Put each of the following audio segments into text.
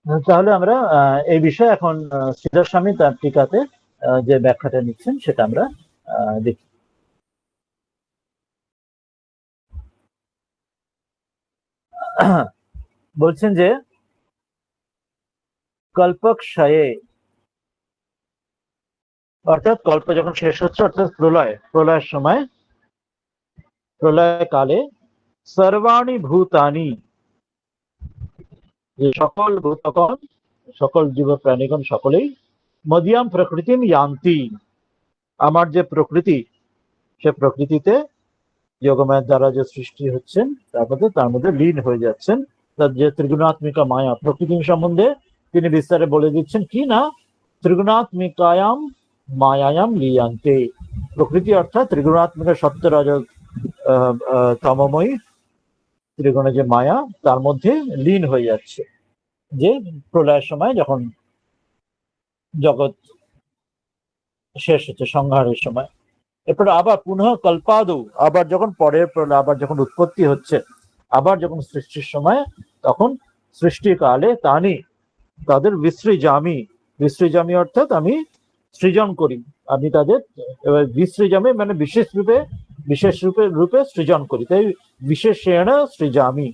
তাহলে আমরা এই বিষয়ে এখন শ্রীধর স্বামী তার টিকাতে যে ব্যাখ্যাটা নিচ্ছেন সেটা আমরা দেখি। বলছেন যে কল্পক্ষয়ে, অর্থাৎ কল্প যখন শেষ হচ্ছে, অর্থাৎ প্রলয়ের সময়, প্রলয় কালে সর্বাণি ভূতানি, যে সকল ভূতগণ, সকল জীব প্রাণীগণ সকলেই মদিয়াম প্রকৃতিম ইয়ান্তি, আমার যে প্রকৃতি, সে প্রকৃতিতে যোগমায়ের দ্বারা যে সৃষ্টি হচ্ছেন তার মধ্যে লীন হয়ে যাচ্ছেন। তার যে ত্রিগুণাত্মিকা মায়া প্রকৃতি সম্বন্ধে তিনি বিস্তারে বলে দিচ্ছেন কি না, ত্রিগুণাত্মিকায়াম মায়ায়াম লিয়ান্তে, প্রকৃতি অর্থাৎ ত্রিগুণাত্মিকা সত্য রজ তমময়ী ত্রিগুণের যে মায়া তার মধ্যে লীন হয়ে যাচ্ছে, যে প্রলয়ের সময় যখন জগৎ শেষ হচ্ছে, সংহারের সময়। এরপরে আবার পুনঃ কল্পাদৌ, আবার যখন পরের প্রলয়, আবার যখন উৎপত্তি হচ্ছে, আবার যখন সৃষ্টির সময়, তখন সৃষ্টিকালে তানি, তাদের বিসৃজামি, বিসৃজামি অর্থাৎ আমি সৃজন করি, আমি তাদের বিসৃজামি মানে বিশেষ রূপে সৃজন করি, তাই বিশেষেণ সৃজামি,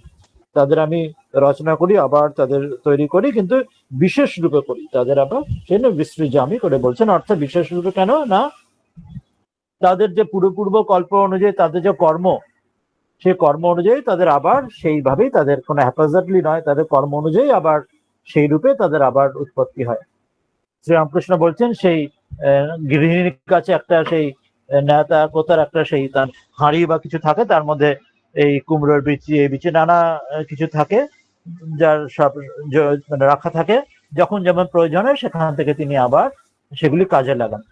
তাদের আমি রচনা করি, আবার তাদের তৈরি করি, কিন্তু বিশেষ রূপে করি তাদের, আবার সেই বিসৃজামি করে বলছেন। অর্থাৎ বিশেষ রূপে কেন না, তাদের যে পূর্ব কল্প অনুযায়ী তাদের যে কর্ম, সেই কর্ম অনুযায়ী তাদের আবার সেইভাবেই, তাদের কোনো হ্যাপাজার্টলি নয়, তাদের কর্ম অনুযায়ী আবার সেই রূপে তাদের আবার উৎপত্তি হয়। শ্রীরামকৃষ্ণ বলছেন সেই গৃহিণীর কাছে একটা সেই নেতা কোতার একটা সেই তার হাঁড়ি বা কিছু থাকে, তার মধ্যে এই কুমড়োর বিচি, এই বিচি নানা কিছু থাকে, যার সব মানে রাখা থাকে, যখন যেমন প্রয়োজন হয় সেখান থেকে তিনি আবার সেগুলি কাজে লাগান।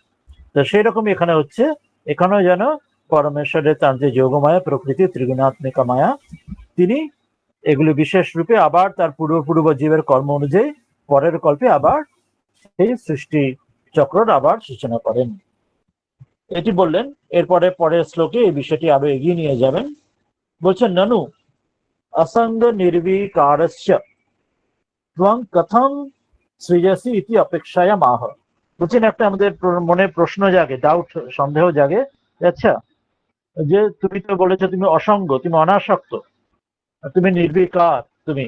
তো সেই রকম এখানে হচ্ছে, এখানেও যেন পরমেশ্বরের তার যে যোগমায়া প্রকৃতি ত্রিগুণাত্মিকা মায়া, তিনি এগুলি বিশেষ রূপে আবার তার পূর্ব জীবের কর্ম অনুযায়ী পরের কল্পে আবার সেই সৃষ্টি চক্র আবার সূচনা করেন। এটি বললেন। এরপরে পরের শ্লোকে এই বিষয়টি আরো এগিয়ে নিয়ে যাবেন। বলছেন ননু অসঙ্গ নির্বিকারস্য ত্বং কথম সৃজসি ইতি অপেক্ষায়া মাহ। বলছেন একটা আমাদের মনে প্রশ্ন জাগে, ডাউট, সন্দেহ জাগে, আচ্ছা যে তুমি তো বলেছো তুমি অসঙ্গ, তুমি অনাসক্ত, তুমি নির্বিকার, তুমি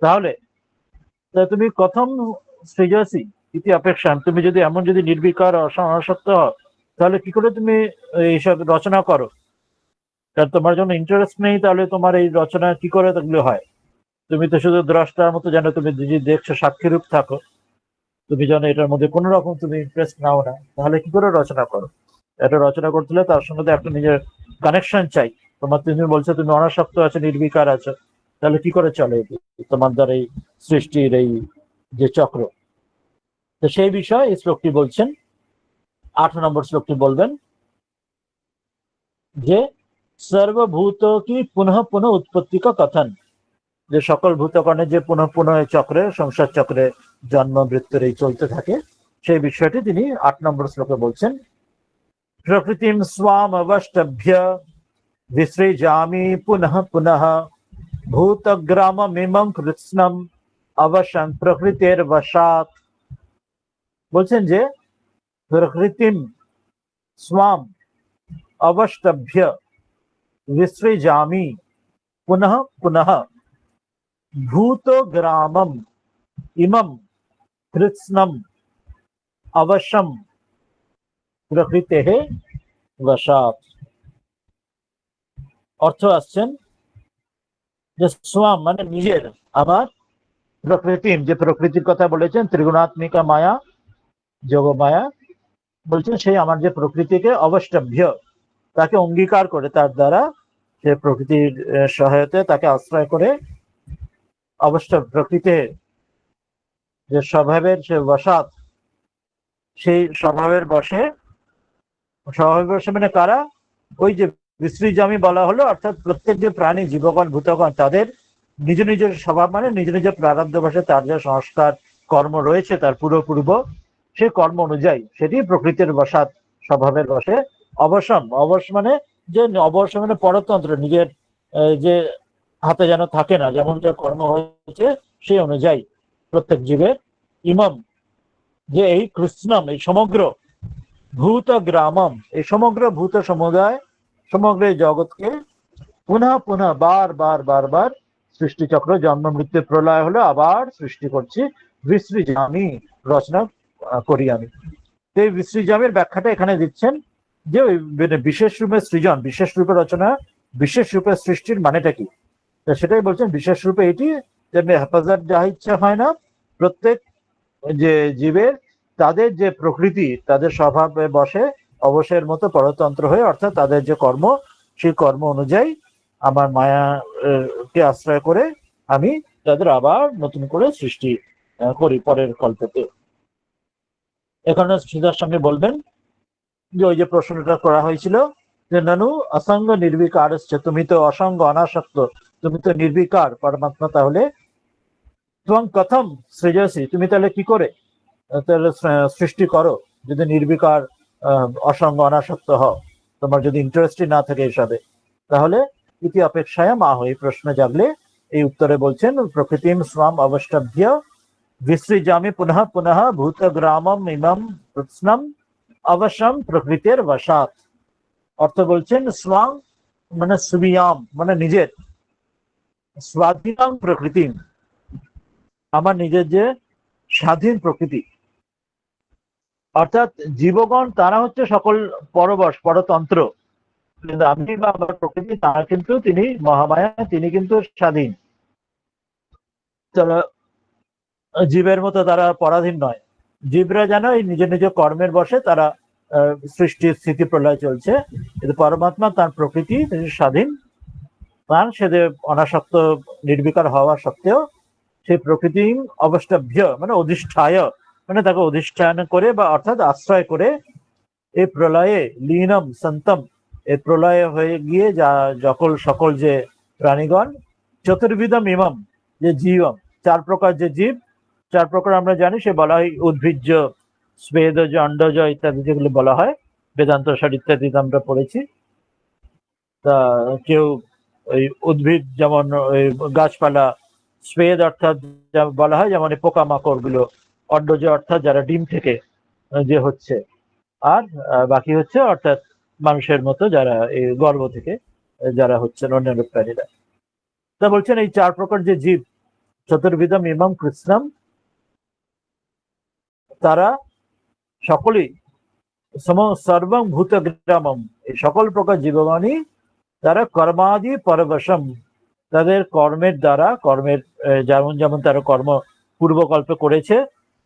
তাহলে তুমি কথম সৃজসি ইতি অপেক্ষা, তুমি যদি এমন যদি নির্বিকার অনাসক্ত হও, তাহলে কি করে তুমি এইসব রচনা করো? কারণ তোমার জন্য ইন্টারেস্ট নেই, তাহলে তোমার এই রচনা কি করে এগুলো হয়? তুমি তো শুধু দ্রষ্টার মতো যেন তুমি যে দেখছো সাক্ষী রূপ থাকো, তুমি যেন এটার মধ্যে কোনো রকম তুমি ইন্টারেস্ট নাও না, তাহলে কি করে রচনা করো? এটা রচনা করতে হলে তার সঙ্গে একটা নিজের কানেকশন চাই। তোমার, তুমি বলছো তুমি অনাসক্ত আছো, নির্বিকার আছো, তাহলে কি করে চলে তোমার দ্বারা এই সৃষ্টির এই যে চক্র? তো সেই বিষয়ে এই শ্লোকটি বলছেন। 8 নম্বর শ্লোকটি বলবেন যে সর্বভূত কি পুনঃ পুনঃ উৎপত্তি কা কথন, যে সকল ভূতগণের যে পুনঃ পুনঃ চক্রে, সংসার চক্রে জন্ম মৃত্যুর এই চলতে থাকে, সেই বিষয়টি তিনি 8 নম্বর শ্লোকে বলছেন। প্রকৃতিম স্বাম অবষ্টভ্য विसृजामि पुनः पुनः भूतग्राममिमं कृत्स्नम् अवशं प्रकृतेर वशात्। বলছেন যে প্রকৃতিম স্বাম অবষ্টভ্য विसृजामि पुनः पुनः भूतग्रामम् इमं कृत्स्नम् अवशं प्रकृतेः वशात्। অর্থ আসছেন যে স্বাম মানে নিজের, আবার প্রকৃতিম যে প্রকৃতির কথা বলেছেন, ত্রিগুণাত্মিকা মায়া, যোগমায়া, বলছেন সেই আমার যে প্রকৃতিকে অবষ্টভ্য, তাকে অঙ্গীকার করে, তার দ্বারা সে প্রকৃতির সহায়তায় তাকে আশ্রয় করে অবশ্য প্রকৃতির যে স্বভাবের সে বসাত, সেই স্বভাবের বসে, স্বভাবের বসে মানে কারা? ওই যে বিসৃজামি বলা হলো, অর্থাৎ প্রত্যেক যে প্রাণী, জীবগণ, ভূতগণ, তাদের নিজ নিজের স্বভাব মানে নিজ নিজের প্রারব্ধ বসে তার যে সংস্কার কর্ম রয়েছে তার পূর্ব সেই কর্ম অনুযায়ী সেটি প্রকৃতির বসাত, স্বভাবের বসে অবসম, অবশ মানে যে অবশ্য মানে পরতন্ত্র, নিজের যে হাতে যেন থাকে না, যেমন যে কর্ম হয়েছে সেই অনুযায়ী প্রত্যেক জীবের ইমম, যে এই কৃষ্ণম, এই সমগ্র ভূত গ্রামম, এই সমগ্র ভূত সমুদায়, সমগ্র এই জগৎকে পুনঃ পুনঃ বার বার বার বার সৃষ্টিচক্র, জন্ম মৃত্যু প্রলয় হলো, আবার সৃষ্টি করছি, বিসৃজামি, রচনা করি আমি। এই বিসৃজামের ব্যাখ্যাটা এখানে দিচ্ছেন যে ওই বিশেষ রূপে সৃজন, বিশেষ রূপে রচনা, বিশেষ রূপে সৃষ্টির মানেটা কি, সেটাই বলছেন। বিশেষ রূপে এটি যেমনি হেফাজত যা ইচ্ছা হয় না, প্রত্যেক যে জীবের তাদের যে প্রকৃতি, তাদের স্বভাবে বসে অবশ্যের মতো পরতন্ত্র হয়ে, অর্থাৎ তাদের যে কর্ম, সেই কর্ম অনুযায়ী আমার মায়া কে আশ্রয় করে আমি তাদের আবার নতুন করে সৃষ্টি করি পরের কল্পতে। এখানে সুধার সঙ্গে বলবেন যে ওই যে প্রশ্নটা করা হয়েছিল যে নানু অসঙ্গ নির্বিকার, তুমি তো অসঙ্গ অনাসক্ত, তুমি তো নির্বিকার পরমাত্মা, তাহলে তোমার কথম সৃজসী, তুমি তাহলে কি করে তাহলে সৃষ্টি করো যদি নির্বিকার অসঙ্গ অনাসক্ত হও, তোমার যদি ইন্টারেস্টই না থাকে এসবে, তাহলে ইতি অপেক্ষায় আহ, এই প্রশ্ন জাগলে এই উত্তরে বলছেন প্রকৃতিম স্বাম অবষ্টাভ্য विसृजामि पुनः पुनः भूतग्रामम इमं कृत्स्नम अवश्यम প্রকৃতির বশাৎ। অর্থ বলছেন স্বাং মানে সুবিয়াম, মানে নিজের, স্বাধীনাম প্রকৃতি, আমার নিজের যে স্বাধীন প্রকৃতি, অর্থাৎ জীবগণ তারা হচ্ছে সকল পরবশ পরতন্ত্র, কিন্তু আমি বা আমার প্রকৃতি তারা কিন্তু তিনি মহামায়া, তিনি কিন্তু স্বাধীন। তারা জীবের মতো তারা পরাধীন নয়। জীবরা যেন এই নিজের নিজের কর্মের বশে তারা সৃষ্টির স্থিতি প্রলয় চলছে, কিন্তু পরমাত্মা তার প্রকৃতি স্বাধীন, তার সে অনাসক্ত নির্বিকার হওয়া সত্ত্বেও সেই প্রকৃতি অবষ্টাভ্য মানে অধিষ্ঠায়, মানে তাকে অধিষ্ঠান করে বা অর্থাৎ আশ্রয় করে এই প্রলয়ে লীনম সন্তম, এই প্রলয়ে হয়ে গিয়ে যা সকল যে প্রাণীগণ, চতুর্বিধম ইমম, যে জীবম, চার প্রকার যে জীব, চার প্রকার আমরা জানি, সে বলা হয় উদ্ভিজ্জ, স্বেদজ, অন্ডজ ইত্যাদি যেগুলো বলা হয়, বেদান্ত সার ইত্যাদি আমরা পড়েছি। তা কেউ ওই উদ্ভিদ যেমন ওই গাছপালা, স্বেদ অর্থাৎ বলা হয় যেমন পোকামাকড় গুলো, অন্ডজ অর্থাৎ যারা ডিম থেকে যে হচ্ছে, আর বাকি হচ্ছে অর্থাৎ মানুষের মতো যারা এই গর্ভ থেকে যারা হচ্ছেন অন্যান্য প্রাণীরা। তা বলছেন এই চার প্রকার যে জীব, চতুর্বিধম ইমম কৃষ্ণম, তারা সকলেই সর্বং ভূত গ্রামম, এই সকল প্রকার জীবগণই তারা কর্মাদি পরবশম, তাদের কর্মের দ্বারা, কর্মের যেমন যেমন তারা কর্ম পূর্বকল্পে করেছে,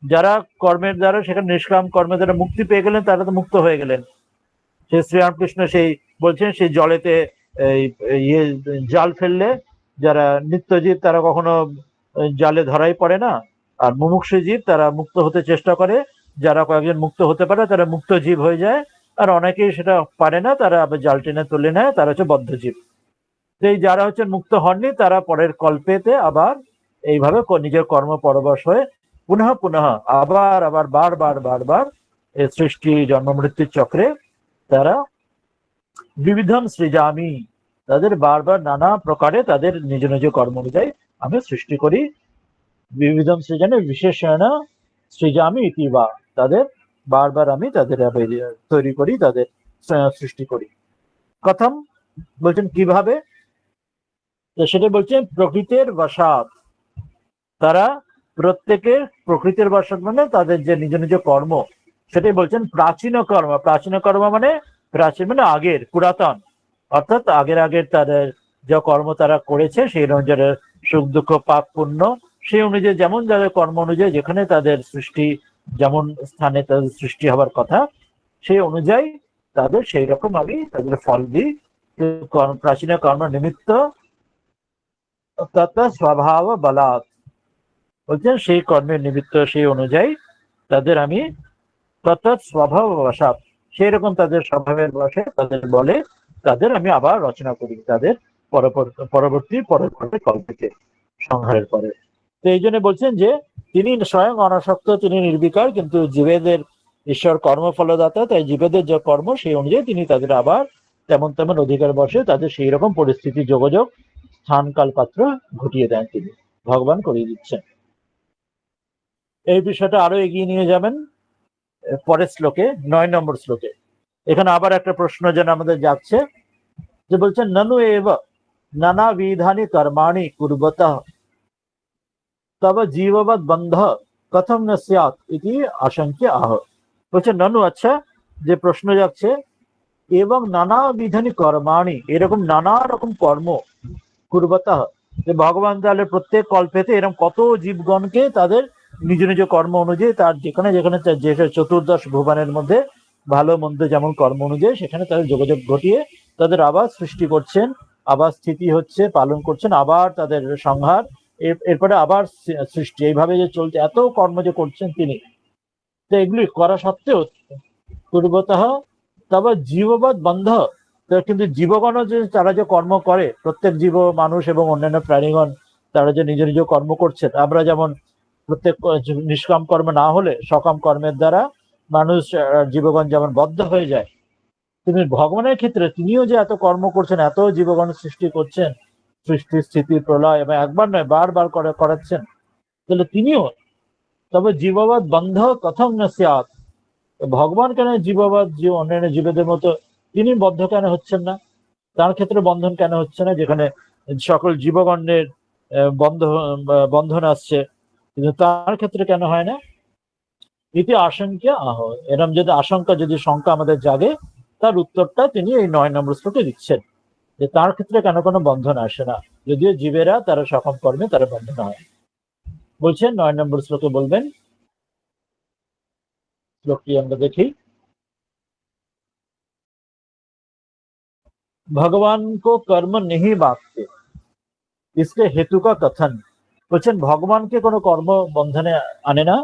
যারা কর্মের দ্বারা সেখানে নিষ্কাম কর্মের দ্বারা মুক্তি পেয়ে গেলেন, তারা তো মুক্ত হয়ে গেলেন। সে শ্রীরামকৃষ্ণ সেই বলছেন সেই জলেতে ইয়ে জাল ফেললে যারা নিত্যজীব তারা কখনো জালে ধরাই পড়ে না, আর মুমুক্ষু জীব তারা মুক্ত হতে চেষ্টা করে, যারা কয়েকজন মুক্ত হতে পারে তারা মুক্ত জীব হয়ে যায়, আর অনেকেই সেটা পারে না, তারা আবার জাল টেনে তুলে নেয়, তারা হচ্ছে বদ্ধ জীব। এই যারা হচ্ছেন মুক্ত হননি, তারা পরের কল্পেতে আবার এইভাবে নিজের কর্ম পরবশ হয়ে পুনঃ পুনঃ আবার আবার বারবার বারবার এই সৃষ্টি জন্ম মৃত্যুর চক্রে তারা বিবিধম সৃজামি, তাদের বারবার নানা প্রকারে তাদের নিজ নিজ কর্ম অনুযায়ী আমি সৃষ্টি করি। বিবিধম সৃজনে বিশেষণ সৃজামি ইতি বা, তাদের বারবার আমি তাদের তৈরি করি, তাদের সৃষ্টি করি। কথম বলছেন কিভাবে, তো সেটা বলছেন প্রকৃতির বশাৎ, তারা প্রত্যেকের প্রকৃতির বশাৎ মানে তাদের যে নিজ নিজ কর্ম, সেটাই বলছেন প্রাচীন কর্ম। প্রাচীন কর্ম মানে প্রাচীন মানে আগের, পুরাতন, অর্থাৎ আগের আগের তাদের যা কর্ম তারা করেছে সেই অনুযায়ী সুখ দুঃখ পাপ পুণ্য, সেই অনুযায়ী যেমন যাদের কর্ম অনুযায়ী যেখানে তাদের সৃষ্টি যেমন স্থানে তাদের সৃষ্টি হবার কথা, সেই অনুযায়ী তাদের সেই রকম আমি তাদের ফল দিই। প্রাচীন কর্ম নিমিত্ত তত স্বভাব বলাৎ, বলছেন সেই কর্মের নিমিত্ত সেই অনুযায়ী তাদের আমি তত স্বভাব বসাৎ, সেই রকম তাদের স্বভাবের বসে তাদের বলে তাদের আমি আবার রচনা করি, তাদের পরবর্তী কল্পকে সংহারের পরে। তো এই জন্য বলছেন যে তিনি স্বয়ং অনাসক্ত, তিনি নির্বিকার, কিন্তু জীবেদের ঈশ্বর কর্মফলদাতা, তাই জীবেদের যে কর্ম সেই অনুযায়ী তিনি তাদের আবার তেমন তেমন অধিকার বসে তাদের সেই রকম পরিস্থিতি যোগাযোগ স্থান কাল পাত্র ঘটিয়ে দেন, তিনি ভগবান করিয়ে দিচ্ছেন। এই বিষয়টা আরো এগিয়ে নিয়ে যাবেন পরের শ্লোকে, 9 নম্বর শ্লোকে। এখানে আবার একটা প্রশ্ন যেন আমাদের যাচ্ছে, যে বলছেন ননু এব নানা বিধানি কর্মাণি কুর্বতঃ তব জীববৎ বন্ধ কথম ন স্যাৎ ইতি আশঙ্ক্য আহ। বলছেন ননু, আচ্ছা, যে প্রশ্ন যাচ্ছে, এবং নানা বিধানি কর্মাণি, এরকম নানা রকম কর্ম, কুর্বতঃ, যে ভগবান তাহলে প্রত্যেক কল্পেতে এরকম কত জীবগণকে তাদের নিজ নিজ কর্ম অনুযায়ী, তার যেখানে যেখানে যে চতুর্দশ ভুবনের মধ্যে ভালো মন্দ যেমন কর্ম অনুযায়ী সেখানে তাদের যোগাযোগ ঘটিয়ে তাদের আবার সৃষ্টি করছেন, আবার স্থিতি হচ্ছে, পালন করছেন, আবার তাদের সংহার, এরপরে আবার সৃষ্টি, এইভাবে যে চলছে, এত কর্ম যে করছেন তিনি, তো এগুলি করা সত্ত্বেও পূর্বতঃ তবে জীববৎ বন্ধ, কিন্তু জীবগণ যে তারা যে কর্ম করে, প্রত্যেক জীব, মানুষ এবং অন্যান্য প্রাণীগণ, তারা যে নিজ নিজ কর্ম করছে, আমরা যেমন প্রত্যেক নিষ্কাম কর্ম না হলে সকাম কর্মের দ্বারা মানুষ, জীবগণ যেমন বদ্ধ হয়ে যায়, তিনি ভগবানের ক্ষেত্রে তিনিও যে এত কর্ম করছেন, এত জীবগণ সৃষ্টি করছেন, সৃষ্টি স্থিতি প্রলয়, এবং একবার নয় বারবার করাচ্ছেন, তাহলে তিনিও তবে জীববৎ বন্ধ কথম ন স্যাৎ, ভগবান কেন জীববাদ, জীব অন্যান্য জীবেদের মতো তিনি বদ্ধ কেন হচ্ছেন না, তার ক্ষেত্রে বন্ধন কেন হচ্ছে না, যেখানে সকল জীবগণের বন্ধন আসছে, কিন্তু তার ক্ষেত্রে কেন হয় না? ইতি আশঙ্কা আহ, এরম যদি আশঙ্কা, যদি শঙ্কা আমাদের জাগে, তার উত্তরটা তিনি এই 9 নম্বর শ্লোকে দিচ্ছেন, যে তার ক্ষেত্রে কেন কোনো বন্ধন আসে না, যদিও জীবেরা তারা সকাম কর্মে তারা বন্ধন হয়। বলছেন 9 নম্বর শ্লোকে, বলবেন শ্লোকটি আমরা দেখি। ভগবান কো কর্ম नहीं बांधते इसके हेतु का कथन। বলছেন ভগবানকে কোনো কর্ম বন্ধনে আনে না,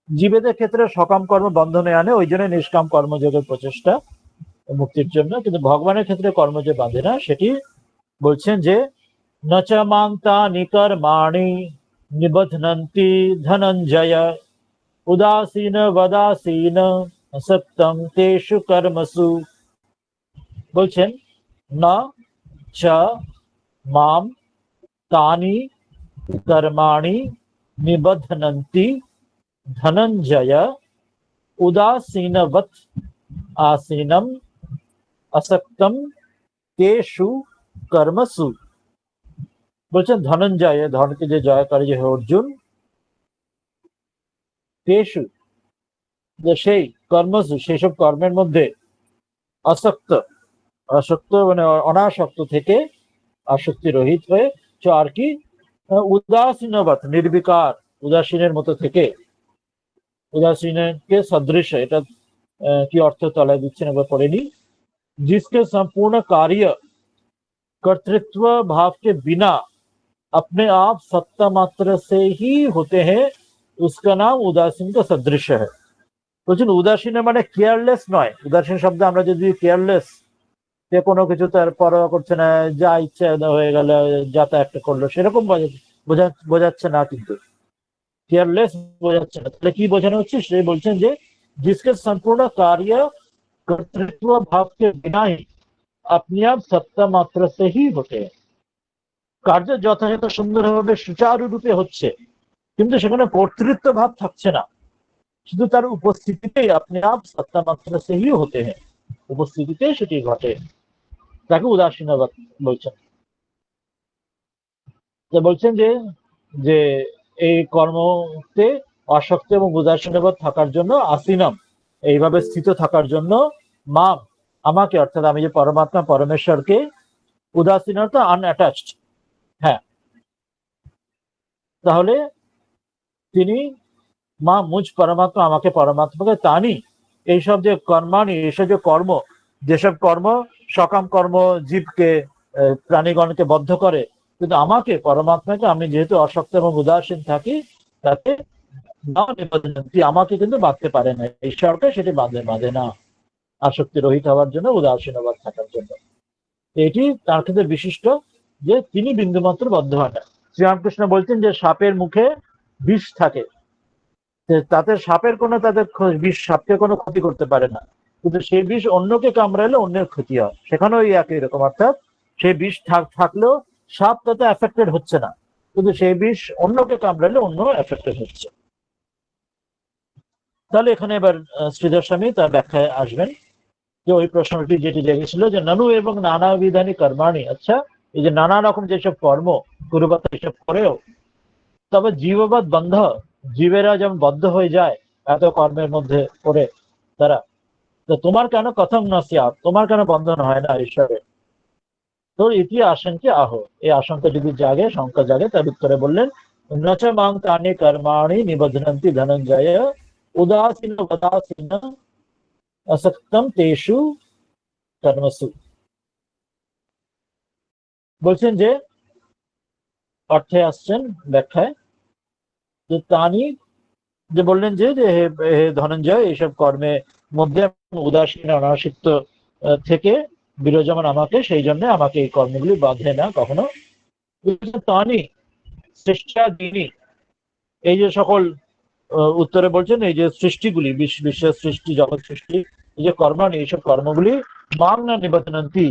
জীবেদের ক্ষেত্রে সকাম কর্ম বন্ধনে আনে, ওই জন্য নিষ্কাম কর্মযোগের প্রচেষ্টা মুক্তির জন্য, কিন্তু ভগবানের ক্ষেত্রে কর্ম যে বাঁধে না, সেটি বলছেন যে নচ মাংতা নিকর্মাণি নিবধ্নন্তি ধনঞ্জয় উদাসীন বদাসীন সত্যম তেষু কর্মসু। বলছেন না চ মাম তানি কর্মাণি নিবধ্নন্তি ধনঞ্জয় উদাসীনবৎ आसीनम असक्तम तेषु कर्मसु। বলছেন ধনঞ্জয়, ধনকে যে জয় করে যে অর্জুন, তেষু, যে সেই কর্মসু, সেই সব কর্মের মধ্যে, আসক্ত, আসক্ত মানে অনাসক্ত থেকে, আসক্তি রহিত হয়ে, আর কি, উদাসীনবৎ, নির্বিকার, উদাসীনের মতো থেকে, উদাসীনকে সদৃশ, এটা কি অর্থ তলায় দিচ্ছেন একবার পড়ে নি। जिसके संपूर्ण कार्य कर्तृत्व भाव के बिना अपने आप सत्ता मात्र से ही होते हैं, उसका नाम उदासीन का सदृश है। বলছেন উদাসীন মানে কেয়ারলেস নয়, উদাসীন শব্দ আমরা যদি কেয়ারলেস, যে কোনো কিছু তার পরোয়া করছে না, যা ইচ্ছা হয়ে গেল, যাতায়াত করলো, সেরকম বোঝাচ্ছে না, কিন্তু কেয়ারলেস বোঝাচ্ছে না। তাহলে কি বোঝানো হচ্ছে? সে বলছেন যে जिसके संपूर्ण कार्य कर्तृत्व भाव के बिना ही अपने आप सत्ता मात्र से ही होते हैं। কার্য যথাযথ সুন্দরভাবে সুচারু রূপে হচ্ছে, কিন্তু সেখানে কর্তৃত্ব ভাব থাকছে না, শুধু তার উপস্থিতিতেই আপনি আপ সত্তা মাত্রা সে হি হতে হ্যাঁ, উপস্থিতিতে সেটি ঘটে, তাকে উদাসীনবাদ বলছেন। বলছেন যে যে এই কর্মতে আসক্ত এবং উদাসীনবাদ থাকার জন্য, আসিনাম, এইভাবে স্থিত থাকার জন্য, মাম, আমাকে, অর্থাৎ আমি যে পরমাত্মা পরমেশ্বরকে, উদাসীন অর্থাৎ আনঅ্যাটাচড, হ্যাঁ, তাহলে তিনি মা মুঝ পরমাত্মা, আমাকে পরমাত্মাকে তানি, এইসব যে কর্মানি, এইসব যে কর্ম, যেসব কর্ম সকাম কর্ম জীবকে, প্রাণীগণকে বদ্ধ করে, কিন্তু আমাকে পরমাত্মাকে, আমি যেহেতু অশক্ত এবং উদাসীন থাকি, তাতে আমাকে কিন্তু বাঁধতে পারে না, ঈশ্বরকে সেটি বাঁধে না, আসক্তি রহিত হওয়ার জন্য, উদাসীনবাদ থাকার জন্য। এটি তার ক্ষেত্রে বিশিষ্ট, যে তিনি বিন্দুমাত্র বদ্ধ হয় না। শ্রীরামকৃষ্ণ বলছেন যে সাপের মুখে বিষ থাকে, তাতে সাপের কোনো, তাদের বিষ সাপকে কোনো ক্ষতি করতে পারে না, কিন্তু সেই বিষ অন্যকে কামড়ালে অন্যের ক্ষতি হয়, সেখানেও ওই একই রকম, অর্থাৎ সেই বিষ থাকলেও সাপ তাতে এফেক্টেড হচ্ছে না, কিন্তু সেই বিষ অন্যকে কামড়ালে অন্য এফেক্টেড হচ্ছে। তাহলে এখানে এবার শ্রীধর স্বামী তার ব্যাখ্যায় আসবেন যে ওই প্রশ্নটি যেটি জেগেছিল যে নানু এবং নানা বিধানী কর্মাণী, আচ্ছা এই যে নানা রকম যেসব কর্ম কুরুবত এসব করেও তবে জীববাদ বন্ধ, জীবেরা যেমন বদ্ধ হয়ে যায় এত কর্মের মধ্যে পড়ে তারা, তো তোমার কেন কথম নসিয়া, তোমার কেন বন্ধন হয় না ঈশ্বরে? তো ইতি আশঙ্কে আহ, এই আশঙ্কা যদি জাগে, শঙ্কা জাগে, তার উত্তরে বললেন নচ মাং তানি কর্মাণি নিবধ্নন্তি ধনঞ্জয় উদাসীন উদাসীন আসক্তম তেষু কর্মসু। বলছেন যে অর্থে আসছেন ব্যাখ্যায় যে তানি, যে বললেন যে যে হে ধনঞ্জয়, এইসব কর্মের মধ্যে উদাসীন অনাসক্ত থেকে বিরাজমান আমাকে, সেই জন্য আমাকে এই কর্মগুলি বাঁধে না কখনো। তানি সৃষ্টাদিনী, এই যে সকল উত্তরে বলছেন এই যে সৃষ্টিগুলি, বিশ্বের সৃষ্টি, জগৎ সৃষ্টি, এই যে কর্মাণি, এইসব কর্মগুলি মাং না নিবর্তনন্তি,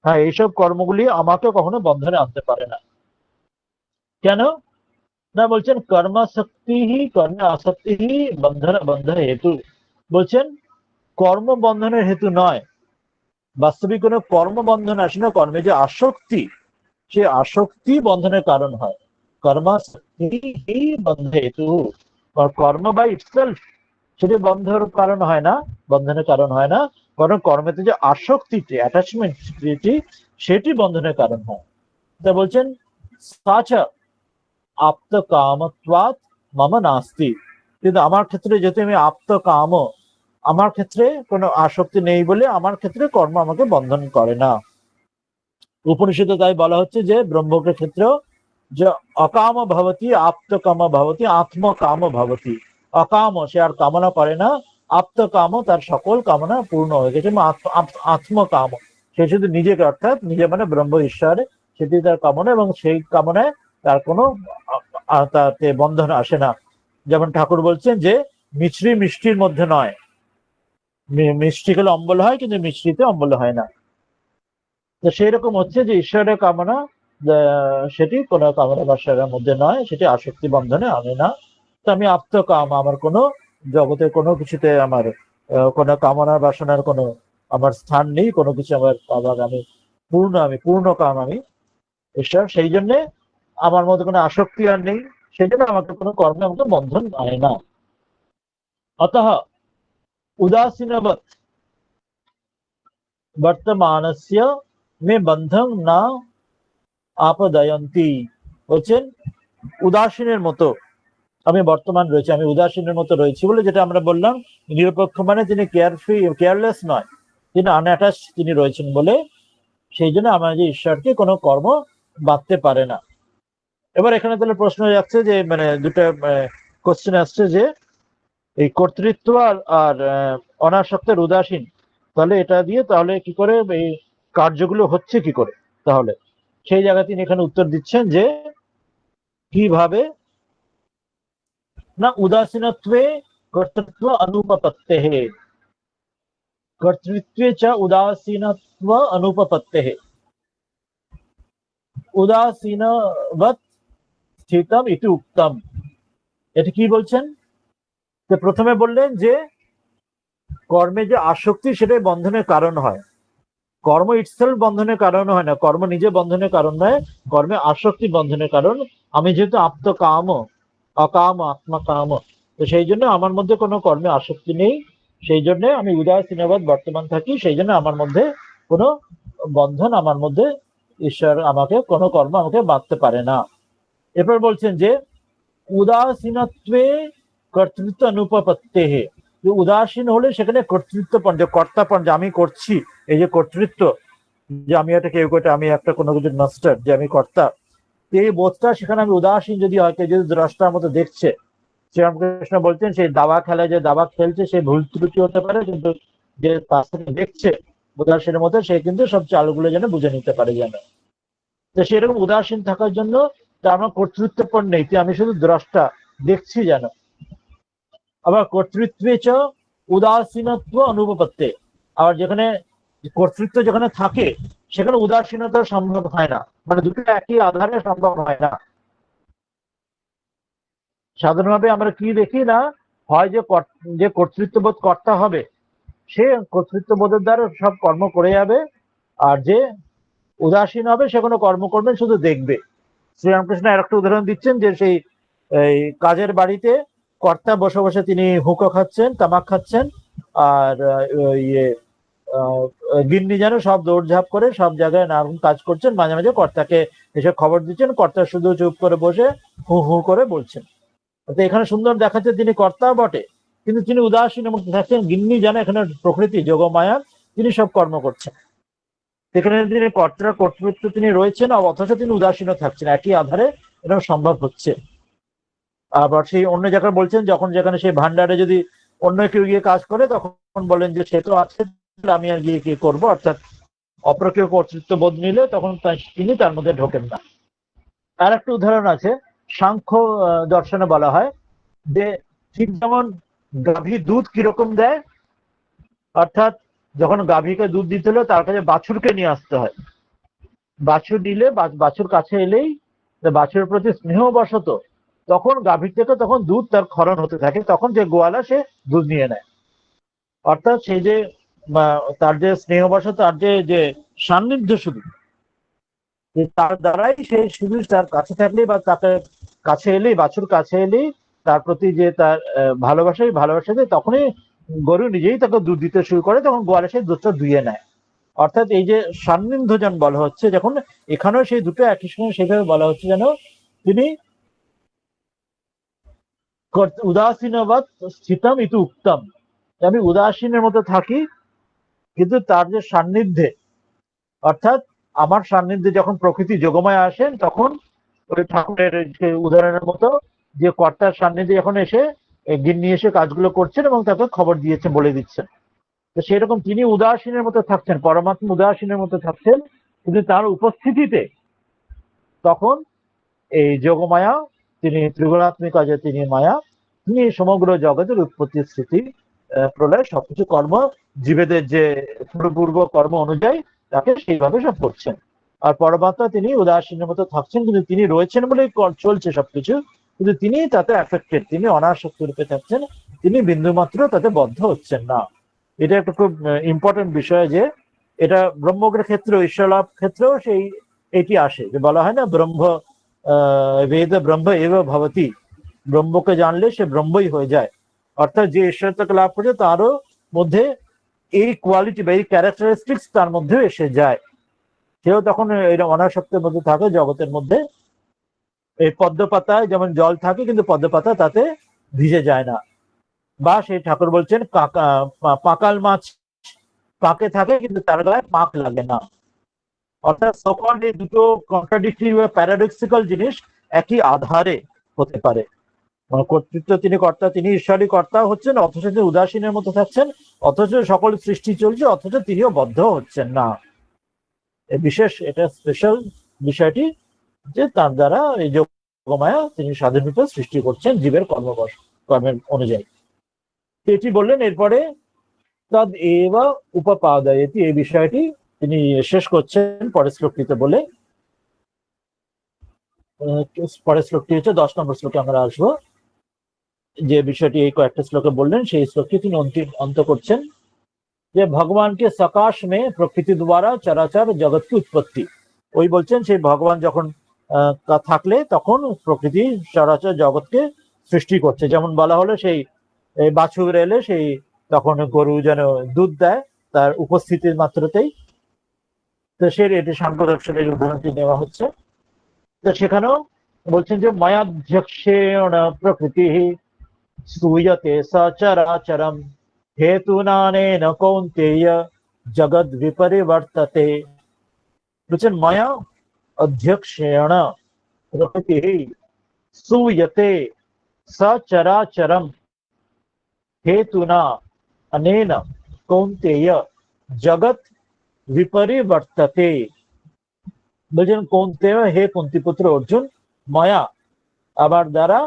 হ্যাঁ এইসব কর্মগুলি আমাকে কখনো বন্ধনে আনতে পারে না। কেন না, বলছেন কর্মাসক্তি হি কর্মে আসক্তি হি বন্ধন হেতু। বলছেন কর্ম বন্ধনের হেতু নয়, বাস্তবিক কোনো কর্ম বন্ধন আসে না, কর্মে যে আসক্তি, সে আসক্তি বন্ধনের কারণ হয়। কর্মাসক্তি হি বন্ধ হেতু, কর্ম বাই ইটসেলফ সেটি বন্ধের কারণ হয় না, বন্ধনের কারণ হয় না, কারণ কর্মেতে যে আসক্তিটি, অ্যাটাচমেন্ট সেটি বন্ধনের কারণ হয়। তা বলছেন সাচা আপ্ত কামত্বাৎ মম নাস্তি, কিন্তু আমার ক্ষেত্রে যেহেতু আমি আপ্ত কাম, আমার ক্ষেত্রে কোনো আসক্তি নেই বলে আমার ক্ষেত্রে কর্ম আমাকে বন্ধন করে না। উপনিষদে তাই বলা হচ্ছে যে ব্রহ্মকে ক্ষেত্রেও যে অকাম ভবতি আপ্ত কাম ভবতি আত্ম কাম ভবতি, অকাম সে আর কামনা করে না, আপ্ত কাম তার সকল কামনা পূর্ণ হয়ে গেছে, আত্ম কাম সে শুধু নিজেকে, অর্থাৎ নিজে মানে ব্রহ্ম ঈশ্বর, সেটি তার কামনা, এবং সেই কামনায় তার কোনো তাতে বন্ধন আসে না। যেমন ঠাকুর বলছেন যে মিছরি মিষ্টির মধ্যে নয়, মিষ্টি খেলে অম্বল হয় কিন্তু মিষ্টিতে অম্বল হয় না। তো সেই রকম হচ্ছে যে ঈশ্বরের কামনা সেটি কোনো কামনা বাসনার মধ্যে নয়, সেটি আসক্তি বন্ধনে আনে না। তো আমি আপ্তকাম, আমার কোনো জগতের কোনো কিছুতে আমার কোনো কামনা বাসনার কোনো আমার স্থান নেই, কোনো কিছু আমার আবার আমি পূর্ণ কাম আমি ঈশ্বর, সেই জন্যে আমার মধ্যে কোনো আসক্তি আর নেই, সেই জন্য আমাকে কোনো কর্মে আমাকে বন্ধন আনে না। অতঃ উদাসীনবৎ বর্তমানস্য মে বন্ধন না আপদয়ন্তী। বলছেন উদাসীনের মতো আমি বর্তমান রয়েছি, আমি উদাসীনের মতো রয়েছি বলে, যেটা আমরা বললাম নিরপেক্ষ মানে তিনি কেয়ারলেস নয়, তিনি আনঅ্যাটাচ তিনি রয়েছেন বলে, সেই জন্য আমার যে ঈশ্বরকে কোনো কর্ম বাঁধতে পারে না। এবার এখানে তাহলে প্রশ্ন যাচ্ছে যে মানে দুটো কোশ্চেন আসছে যে এই কর্তৃত্ব আর অনাসক্তের উদাসীন, তাহলে এটা দিয়ে তাহলে কি করে এই কার্যগুলো হচ্ছে কি করে, তাহলে সেই জায়গায় তিনি এখানে উত্তর দিচ্ছেন যে কিভাবে না উদাসীনত্বে কর্তৃত্ব অনুপপত্তে, কর্তৃত্বে চ উদাসীনত্ব অনুপপত্তে, উদাসীনবৎ স্থিতম ইতি উক্তম। এটা কি বলছেন, যে প্রথমে বললেন যে কর্মে যে আসক্তি সেটাই বন্ধনের কারণ হয়, কর্ম ইটসেলফ বন্ধনের কারণ হয় না, কর্ম নিজে বন্ধনের কারণ নয়, কর্মে আসক্তি বন্ধনের কারণ। আমি যেহেতু আপ্ত কাম, অকাম আত্মা কাম, তো সেই জন্য আমার মধ্যে কোনো কর্মে আসক্তি নেই, সেই জন্য আমি উদাসীনবাদ বর্তমান থাকি, সেই জন্য আমার মধ্যে কোনো বন্ধন, আমার মধ্যে ঈশ্বর আমাকে কোনো কর্ম আমাকে বাঁধতে পারে না। এরপর বলছেন যে উদাসীনত্বে কর্তৃত্ব অনুপপত্তে, যে উদাসীন হলে সেখানে কর্তৃত্বপণ, যে কর্তাপণ, যে আমি করছি, এই যে কর্তৃত্ব, যে আমি একটা কেউ কেটে, আমি একটা কোনো কিছু মাস্টার, যে আমি কর্তা, এই বোধটা সেখানে আমি উদাসীন যদি হয়, কেউ যদি দ্রষ্টার মতো দেখছে, শ্রীরামকৃষ্ণ বলছেন সেই দাবা খেলায় যে দাবা খেলছে সে ভুল ত্রুটি হতে পারে, কিন্তু যে পাশ থেকে দেখছে উদাসীনের মতো, সে কিন্তু সব চালগুলো যেন বুঝে নিতে পারে যেন। তো সেরকম উদাসীন থাকার জন্য আমার কর্তৃত্বপণ নেই, আমি শুধু দ্রষ্টা, দেখছি যেন। আবার কর্তৃত্বে চ উদাসীনত্ব অনুপপত্তে, আবার যেখানে কর্তৃত্ব যেখানে থাকে সেখানে উদাসীনতা সম্ভব হয় না, মানে দুটো একই আধারে সম্ভব হয় না। সাধারণভাবে আমরা কি দেখি না, হয় যে কর্তৃত্ববোধ কর্তা হবে, সে কর্তৃত্ববোধের দ্বারা সব কর্ম করে যাবে, আর যে উদাসীন হবে সে কোনো কর্ম করবে শুধু দেখবে। শ্রীরামকৃষ্ণ আর একটা উদাহরণ দিচ্ছেন যে সেই এই কাজের বাড়িতে কর্তা বসে বসে তিনি হুঁকো খাচ্ছেন, তামাক খাচ্ছেন, আর ইয়ে গিন্নি যেন সব দৌড়ঝাঁপ করে সব জায়গায় নানারকম কাজ করছেন, মাঝে মাঝে কর্তাকে এসে খবর দিচ্ছেন, কর্তা শুধু চুপ করে বসে হু হু করে বলছেন। তো এখানে সুন্দর দেখাচ্ছে তিনি কর্তা বটে, কিন্তু তিনি উদাসীনের মধ্যে থাকছেন। গিন্নি যেন এখানে প্রকৃতি যোগমায়া, তিনি সব কর্ম করছেন। সেখানে তিনি কর্তার কর্তৃত্ব তিনি রয়েছেন, অথচ তিনি উদাসীন থাকছেন, একই আধারে এটা সম্ভব হচ্ছে। আবার সেই অন্য জায়গায় বলছেন, যখন যেখানে সেই ভান্ডারে যদি অন্য কেউ গিয়ে কাজ করে, তখন বলেন যে সে তো আছে, আমি আর গিয়ে কি করবো, অর্থাৎ অপর কেউ কর্তৃত্ব বোধ নিলে তখন তিনি তার মধ্যে ঢোকেন না। আর একটা উদাহরণ আছে, সাংখ্য দর্শনে বলা হয় যে ঠিক যেমন গাভী দুধ কিরকম দেয়, অর্থাৎ যখন গাভীকে দুধ দিতে হলে তার কাছে বাছুরকে নিয়ে আসতে হয়, বাছুর দিলে বাছুর কাছে এলেই বাছুরের প্রতি স্নেহবশত তখন গাভীর থেকে তখন দুধ তার ক্ষরণ হতে থাকে, তখন যে গোয়ালা সে দুধ নিয়ে নেয়। অর্থাৎ সেই যে তার যে স্নেহবশত, তার যে সান্নিধ্য শুধু, তার দ্বারাই সে শুধু তার কাছে থাকলেই বা তাকে কাছে এলেই, বাছুর কাছে এলেই তার প্রতি যে তার ভালোবাসা দেয়, তখনই গরু নিজেই তাকে দুধ দিতে শুরু করে, তখন গোয়ালে সেই দুধটা দুইয়ে নেয়। অর্থাৎ এই যে সান্নিধ্যজন বলা হচ্ছে, যখন এখানেও সেই দুটো একই সঙ্গে সেইভাবে বলা হচ্ছে যেন তিনি উদাসীনবাদ স্থিতম ইতু উক্তম, আমি উদাসীনের মতো থাকি, কিন্তু তার যে সান্নিধ্যে, অর্থাৎ আমার সান্নিধ্যে যখন প্রকৃতি যোগমায় আসেন, তখন ওই ঠাকুরের উদাহরণের মতো যে কর্তার সান্নিধ্যে যখন এসে গিন্নি এসে কাজগুলো করছেন এবং তাকে খবর দিয়েছেন, বলে দিচ্ছেন, তো সেরকম তিনি উদাসীনের মতো থাকছেন, পরমাত্মা উদাসীনের মতো থাকছেন, কিন্তু তার উপস্থিতিতে তখন এই যোগমায়া, তিনি ত্রিগুণাত্মিকা যে তিনি মায়া, তিনি সমগ্র জগতের উৎপত্তি স্থিতি প্রলয় সবকিছু কর্ম জীবেদের যে পূর্ব কর্ম অনুযায়ী তাকে সেইভাবে সব করছেন। আর পরমাত্মা তিনি উদাসীনের মতো থাকছেন, কিন্তু তিনি রয়েছেন বলেই চলছে সবকিছু, কিন্তু তিনি তাতে এফেক্টেড, তিনি অনাসক্ত রূপে থাকছেন, তিনি বিন্দুমাত্র তাতে বদ্ধ হচ্ছেন না। এটা একটা খুব ইম্পর্টেন্ট বিষয়, যে এটা ব্রহ্মজ্ঞের ক্ষেত্রে, ঈশ্বর লাভ ক্ষেত্রেও সেই এটি আসে, যে বলা হয় না ব্রহ্ম বেদ ব্রহ্ম এব ভবতি, ব্রহ্মকে জানলে সে ব্রহ্মই হয়ে যায়। অর্থাৎ যে ঈশ্বরত্বকে লাভ করছে তারও মধ্যে এই কোয়ালিটি বা এই ক্যারেক্টারিস্টিক্স তার মধ্যে এসে যায়, সেও তখন এরকম অনাসক্তের মধ্যে থাকে জগতের মধ্যে। এই পদ্মপাতায় যেমন জল থাকে কিন্তু পদ্মপাতা তাতে ভিজে যায় না, বা সেই ঠাকুর বলছেন পাকাল মাছ পাকে থাকে কিন্তু তার গায়ে পাক লাগে না। অর্থাৎ সকল এই দুটো কন্ট্রাডিক্টরি বা প্যারাডক্সিক্যাল জিনিস একই আধারে হতে পারে। কর্তৃত্ব তিনি কর্তা, তিনি ঈশ্বরই কর্তা হচ্ছেন, অথচ তিনি উদাসীনের মতো থাকছেন, অথচ সকল সৃষ্টি চলছে, অথচ তিনিও বদ্ধ হচ্ছেন না। বিশেষ এটা স্পেশাল বিষয়টি, যে তার দ্বারা এই যোগমায়া তিনি স্বাধীনরূপে সৃষ্টি করছেন জীবের কর্মের অনুযায়ী। এটি বললেন। এরপরে তদ এব উপপাদয়তি, এই বিষয়টি তিনি শেষ করছেন পরের শ্লোকটিতে বলে। পরের শ্লোকটি হচ্ছে 10 নম্বর শ্লোকে আমরা আসবো। যে বিষয়টি এই কয়েকটা শ্লোকে বললেন, সেই শ্লোকটি তিনি অন্ত করছেন, যে ভগবানকে সকাশ মে প্রকৃতি দ্বারা চরাচর জগৎ কি উৎপত্তি। ওই বলছেন সেই ভগবান যখন থাকলে তখন প্রকৃতি চরাচর জগৎকে সৃষ্টি করছে। যেমন বলা হলো সেই বাছুর এলে সেই তখন গরু যেন দুধ দেয় তার উপস্থিতির মাত্রতেই। তো সে এটি সাংখ্য দর্শনের উদাহরণটি নেওয়া হচ্ছে। তো সেখানেও বলছেন যে মায়াধ্যক্ষেণ প্রকৃতি স্তূয়তে সচরাচরম হেতুনানেন কৌন্তেয় জগৎ বিপরিবর্ততে। বলছেন মায়া অধ্যক্ষেণ প্রকৃতি স্তূয়তে সচরাচরম হেতুনা अनेन कौन्तेय जगत विपरिवर्तते। বলছেন কৌন্তেয়, হে কুন্তিপুত্র অর্জুন, মায়া আমার দ্বারা,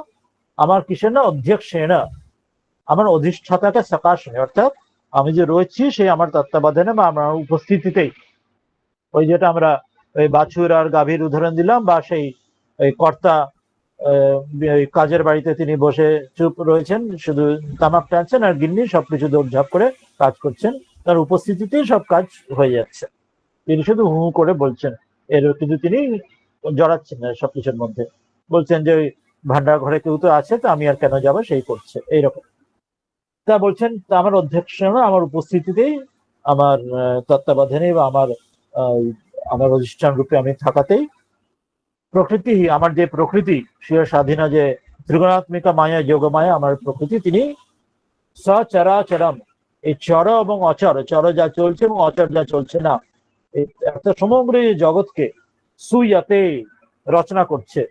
আমার কিসের না, অধ্যক্ষেণ, আমার অধিষ্ঠাতাকে সকাশ, অর্থাৎ আমি যে রয়েছি সেই আমার তত্ত্বাবধানে বা আমার উপস্থিতিতেই, ওই যেটা আমরা ওই বাছুর আর গাভীর উদাহরণ দিলাম, বা সেই কর্তা ওই কাজের বাড়িতে তিনি বসে চুপ রয়েছেন, শুধু তামাক টানছেন, আর গিন্নি সবকিছু দৌড়ঝাঁপ করে কাজ করছেন, তার উপস্থিতিতেই সব কাজ হয়ে যাচ্ছে, তিনি শুধু হু হু করে বলছেন, এর কিন্তু তিনি জড়াচ্ছেন না সবকিছুর মধ্যে, বলছেন যে ওই ভান্ডার ঘরে কেউ তো আছে, তো আমি আর কেন যাবো, সেই করছে এইরকম। তা বলছেন তা আমার অধ্যক্ষ আমার উপস্থিতিতেই, আমার তত্ত্বাবধানে বা আমার অধিষ্ঠান রূপে আমি থাকাতেই প্রকৃতি, আমার যে প্রকৃতি স্বীয় স্বাধীনা যে ত্রিগুণাত্মিকা মায়া যোগ মায়া আমার প্রকৃতি, তিনি সচরাচরম, এই চর এবং অচর, চর যা চলছে এবং অচর যা চলছে না, এই একটা সমগ্র জগৎকে সুইয়াতে রচনা করছে।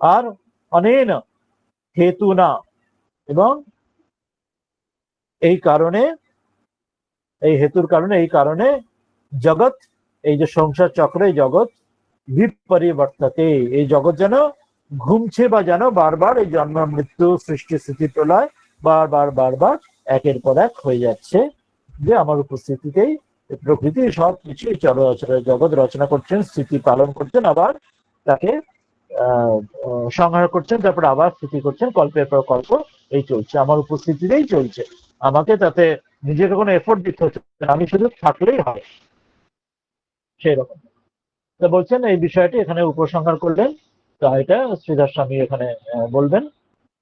আর অনেন হেতু না, এবং এই কারণে, এই হেতুর কারণে, এই কারণে জগৎ, এই যে সংসার চক্র, এই জগৎ বিপরিবর্ততে, এই জগৎ যেন ঘুমছে বা যেন বারবার এই জন্ম মৃত্যু সৃষ্টি স্থিতি প্রলয় বারবার বারবার একের পর এক হয়ে যাচ্ছে, যে আমার উপস্থিতিতেই প্রকৃতি সব কিছু চরাচর জগৎ রচনা করছেন, স্থিতি পালন করছেন, আবার তাকে সংহার করছেন, তারপর আবার স্থিতি করছেন, কল্পের পর কল্প এই চলছে, আমার উপস্থিতিতেই চলছে, আমাকে তাতে নিজেকে কোনো এফোর্ট দিতে হচ্ছে না, আমি শুধু থাকলেই হয়, সেই রকম। তো বলছেন এই বিষয়টি এখানে উপসংহার করলেন, তা এটা শ্রীধর স্বামী এখানে বলবেন,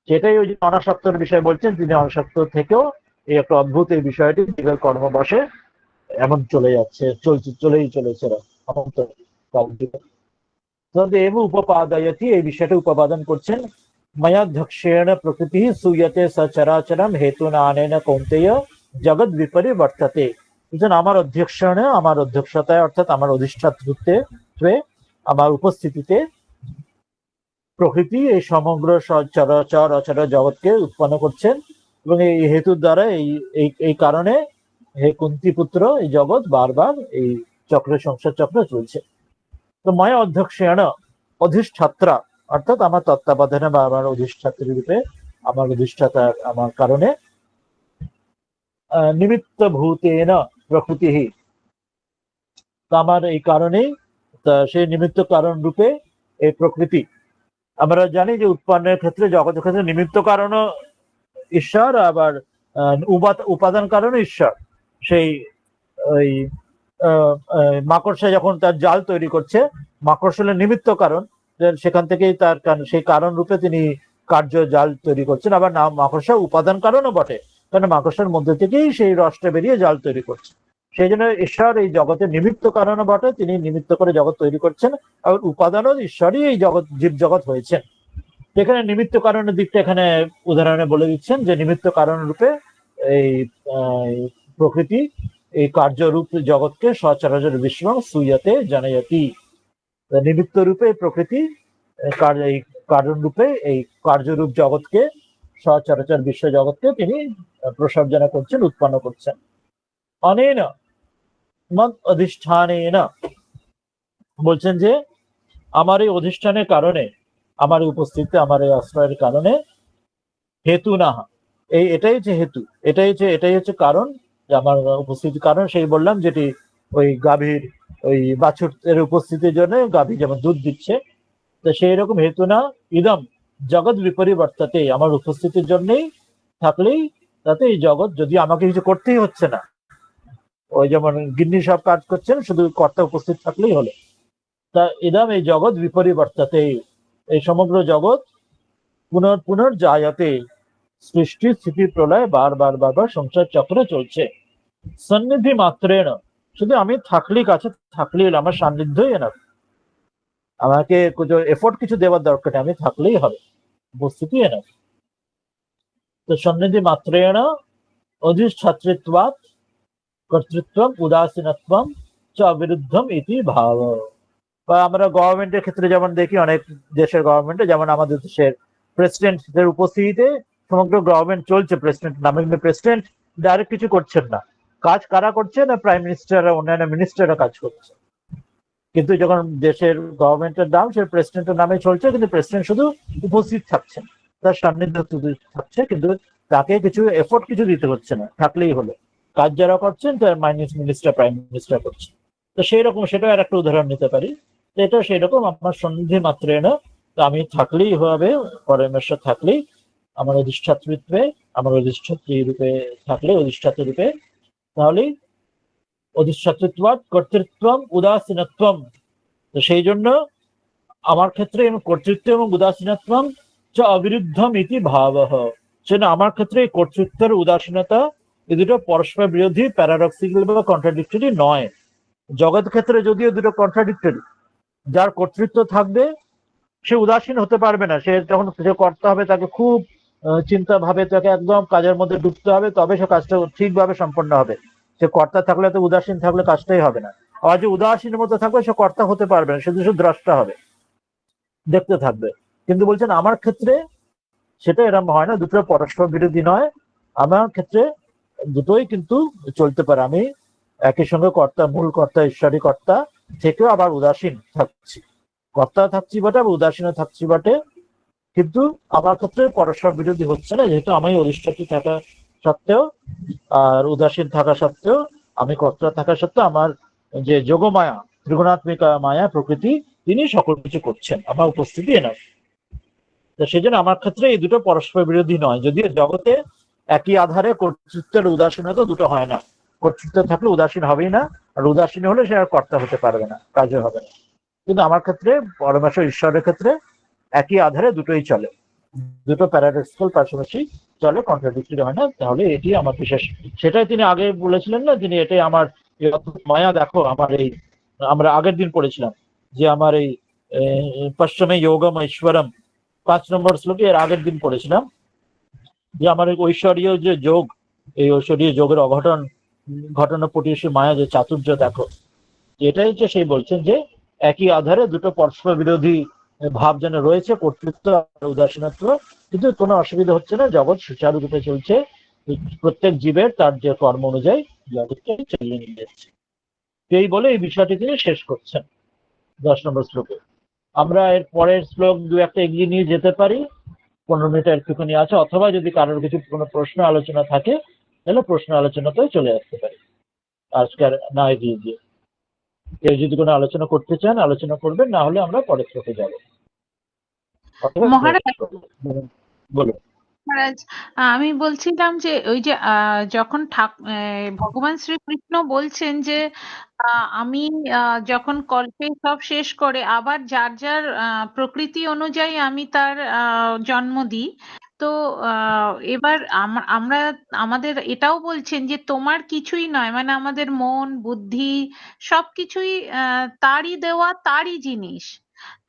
যেটাই ওই যে অনাসক্তর বিষয় বলছেন, তিনি অনাসক্ত থেকেও এই একটা অদ্ভুত এই বিষয়টি জীবের কর্মবশে এমন চলে যাচ্ছে, চলেই চলেছে অনন্ত কাল থেকে। তদেব উপপাদয়তি, এই বিষয়টা উপাদান করছেন, ময়াধ্যক্ষেণ প্রকৃতি সুয়তে সচরাচরম হেতুনা আনেন কৌন্তেয় জগৎ বিপরিবর্ততে। আমার অধ্যক্ষণে, আমার অধ্যক্ষতায়, অর্থাৎ আমার অধিষ্ঠাতৃত্বে, আমার উপস্থিতিতে প্রকৃতি এই সমগ্র চরাচর অচর জগৎকে উৎপন্ন করছেন, এবং এই হেতুর দ্বারা এই কারণে হে কুন্তী পুত্র, এই জগৎ বারবার এই চক্রের সংসার চক্র চলছে। তো মায়া অধ্যক্ষেণ, অধিষ্ঠাত্রা, অর্থাৎ আমার তত্ত্বাবধানে বা আমার অধিষ্ঠাত্রী রূপে, আমার অধিষ্ঠাতার আমার কারণে, নিমিত্ত ভূতেন প্রকৃতি, আমার এই কারণেই, সেই নিমিত্ত কারণ রূপে এই প্রকৃতি, আমরা জানি যে উৎপন্নের ক্ষেত্রে, জগতের ক্ষেত্রে নিমিত্ত কারণ ঈশ্বর, আবার উপাদান কারণ ঈশ্বর। সেই ওই মাকড়সা যখন তার জাল তৈরি করছে, মাকড়সা হলো নিমিত্ত কারণ, সেখান থেকেই তার সেই কারণ রূপে তিনি কার্য জাল তৈরি করছেন, আবার না মাকড়সা উপাদান কারণও বটে, কারণ মাকড়সার মধ্যে থেকেই সেই রসটা বেরিয়ে জাল তৈরি করছে। সেই জন্য ঈশ্বর এই জগতের নিমিত্ত কারণও বটে, তিনি নিমিত্ত করে জগৎ তৈরি করছেন, আর উপাদানও ঈশ্বরই এই জগৎ, জীব জগৎ হয়েছেন। এখানে নিমিত্ত কারণের দিকটা এখানে উদাহরণে বলে দিচ্ছেন, যে নিমিত্ত কারণ রূপে এই প্রকৃতি এই কার্যরূপ জগৎকে সচরাচর বিশ্বং সুইয়াতে জানায়াতি, নিমিত্ত রূপে প্রকৃতি এই কারণ রূপে এই কার্যরূপ জগৎকে, সচরাচর বিশ্ব জগৎকে তিনি প্রসর্জনা করছেন, উৎপন্ন করছেন। অনেন মদ অধিষ্ঠানেন, বলছেন যে আমার এই অধিষ্ঠানের কারণে, আমার উপস্থিতি, আমার এই আশ্রয়ের কারণে, হেতু না, এটাই হচ্ছে হেতু, এটাই হচ্ছে কারণ, যে আমার উপস্থিতির কারণ, সেই বললাম যেটি ওই গাভীর, ওই বাছুরের উপস্থিতির জন্য গাভী যেমন দুধ দিচ্ছে, তো সেই রকম হেতু না ইদম জগৎ বিপরিবর্ততে, আমার উপস্থিতির জন্যই থাকলেই তাতে এই জগৎ, যদি আমাকে কিছু করতেই হচ্ছে না, ওই যেমন গিন্নি সব কাজ করছেন, শুধু কর্তা উপস্থিত থাকলেই হলো, তা ইদম এই জগৎ বিপরিবর্ততে, এই সমগ্র জগৎ পুনর্জায়তে, সৃষ্টি স্থিতি প্রলয় বারবার বারবার সংসার চক্র চলছে। সন্নিধি মাত্রেণ, শুধু আমি থাকলেই, কাছে থাকলেই, আমার সান্নিধ্যই এনাফ, আমাকে এফোর্ট কিছু দেওয়ার দরকার নেই, আমি থাকলেই হবে, উপস্থিতি এনাফ। তো সন্নিধি মাত্রেণ অধিষ্ঠাতৃত্বাৎ কর্তৃত্বম উদাসীনত্বম চ অবিরুদ্ধম ইতি ভাব। বা আমরা গভর্নমেন্টের ক্ষেত্রে যেমন দেখি, অনেক দেশের গভর্নমেন্টে, যেমন আমাদের দেশের প্রেসিডেন্টের উপস্থিতিতে সমগ্র গভর্নমেন্ট চলছে, প্রেসিডেন্ট নামে, কিন্তু প্রেসিডেন্ট ডাইরেক্ট কিছু করছেন না, কাজ কারা করছে না, প্রাইম মিনিস্টার, অন্যান্য মিনিস্টাররা কাজ করছে, কিন্তু যখন দেশের গভর্নমেন্টের নাম সে প্রেসিডেন্টের নামে চলছে, কিন্তু প্রেসিডেন্ট শুধু উপস্থিত থাকছেন, তার সান্নিধ্য থাকছে, কিন্তু তাকে কিছু এফোর্ট কিছু দিতে হচ্ছে না, থাকলেই হলো, কাজ যারা করছেন তার মিনিস্টার, প্রাইম মিনিস্টার করছে। তো সেই রকম, সেটাও আর একটা উদাহরণ নিতে পারি, এটা সেই রকম, আমার সন্নিধি মাত্রেণ তো আমি থাকলেই হবে, পরমেশ্বর থাকলেই আমার অধিষ্ঠাতৃত্বে, আমার অধিষ্ঠাত্রী রূপে থাকলে, অধিষ্ঠাত্রী রূপে, তাহলে অধিষ্ঠাতৃত্বাৎ কর্তৃত্বম উদাসীনত্বম। তো সেই জন্য আমার ক্ষেত্রে কর্তৃত্ব এবং উদাসীনত্বম চ অবিরুদ্ধম ইতি ভাবঃ। সেজন্য আমার ক্ষেত্রে কর্তৃত্বের উদাসীনতা এই দুটো পরস্পর বিরোধী, প্যারাডক্সিক্যাল বা কন্ট্রাডিক্টরি নয়। জগৎ ক্ষেত্রে যদিও দুটো কন্ট্রাডিক্টরি, যার কর্তৃত্ব থাকবে সে উদাসীন হতে পারবে না। সে যখন সে করতে হবে তাকে খুব চিন্তা ভাবে, তাকে একদম কাজের মধ্যে ডুবতে হবে, তবে সে কাজটা ঠিকভাবে সম্পন্ন হবে। সে কর্তা থাকলে তো উদাসীন থাকলে কাজটাই হবে না। আবার যে উদাসীনের মধ্যে থাকবে সে কর্তা হতে পারবে না, সে শুধু দ্রষ্টা হবে, দেখতে থাকবে। কিন্তু বলছেন আমার ক্ষেত্রে সেটা এরকম হয় না, দুটো পরস্পর বিরোধী নয়। আমার ক্ষেত্রে দুটোই কিন্তু চলতে পারে। আমি একই সঙ্গে কর্তা, মূল কর্তা, ঈশ্বরী কর্তা থেকেও আবার উদাসীন থাকছি, কর্তা থাকছি বটে, আবার উদাসীন থাকছি বটে। কিন্তু আমার ক্ষেত্রে পরস্পর বিরোধী হচ্ছে না, যেহেতু আমি অধিষ্ঠাত্রী থাকা সত্ত্বেও আর উদাসীন থাকা সত্ত্বেও, আমি কর্তা থাকা সত্ত্বেও আমার যে যোগমায়া, ত্রিগুণাত্মিকা মায়া প্রকৃতি, তিনি সকল কিছু করছেন, আমার উপস্থিতি এনার। তো সেই জন্য আমার ক্ষেত্রে এই দুটো পরস্পর বিরোধী নয়। যদিও জগতে একই আধারে কর্তৃত্বের উদাসীনতা দুটো হয় না। কর্তৃত্ব থাকলে উদাসীন হবেই না, আর উদাসীন হলে সে আর কর্তা হতে পারবে না, কাজও হবে না। কিন্তু আমার ক্ষেত্রে, পরমেশ্বর ঈশ্বরের ক্ষেত্রে একই আধারে দুটোই চলে, দুটো প্যারাডক্সিক্যাল পাশাপাশি চলে, কন্ট্রাডিক্টরি হয় না। তাহলে এটি আমার বিশেষ, সেটাই তিনি আগে বলেছিলেন না, তিনি এটাই আমার মায়া, দেখো আমার এই, আমরা আগের দিন পড়েছিলাম যে আমার এই পশ্চিমে যোগম ঐশ্বরম 5 নম্বর শ্লোকে, এর আগের দিন পড়েছিলাম যে আমার এই ঐশ্বরীয় যে যোগ, এই ঐশ্বরীয় যোগের অঘটন ঘটনা পটিয়েছে মায়া, যে চাতুর্য দেখো, এটাই হচ্ছে সেই বলছেন যে একই আধারে দুটো পরস্পর বিরোধী ভাব যেন রয়েছে, কর্তৃত্ব আর উদাসীনত্ব, কিন্তু কোনো অসুবিধা হচ্ছে না, জগৎ সুচারুরূপে চলছে। প্রত্যেক জীবের তার যে কর্ম অনুযায়ী জগৎকে চালিয়ে নিয়ে যাচ্ছে। এই বলে এই বিষয়টি তিনি শেষ করছেন 10 নম্বর শ্লোকে। আমরা এর পরের শ্লোক দু একটা এগিয়ে নিয়ে যেতে পারি, 15 মিনিট একটুখানি আছে, অথবা যদি কারোর কিছু কোনো প্রশ্ন আলোচনা থাকে তাহলে প্রশ্ন আলোচনাতেও চলে আসতে পারি আজকের না এগিয়ে গিয়ে। কেউ যদি কোনো আলোচনা করতে চান আলোচনা করবেন, না হলে আমরা পরের শ্লোকে যাবো। মহারাজ, বলুন। মহারাজ, আমি বলছিলাম যে ওই যে যখন ভগবান শ্রীকৃষ্ণ বলছেন যে আমি যখন কল্পে সব শেষ করে আবার যার যার প্রকৃতি অনুযায়ী আমি তার জন্ম দিই, তো এবার আমরা আমাদের এটাও বলছেন যে তোমার কিছুই নয়, মানে আমাদের মন বুদ্ধি সবকিছুই তারই দেওয়া, তারই জিনিস।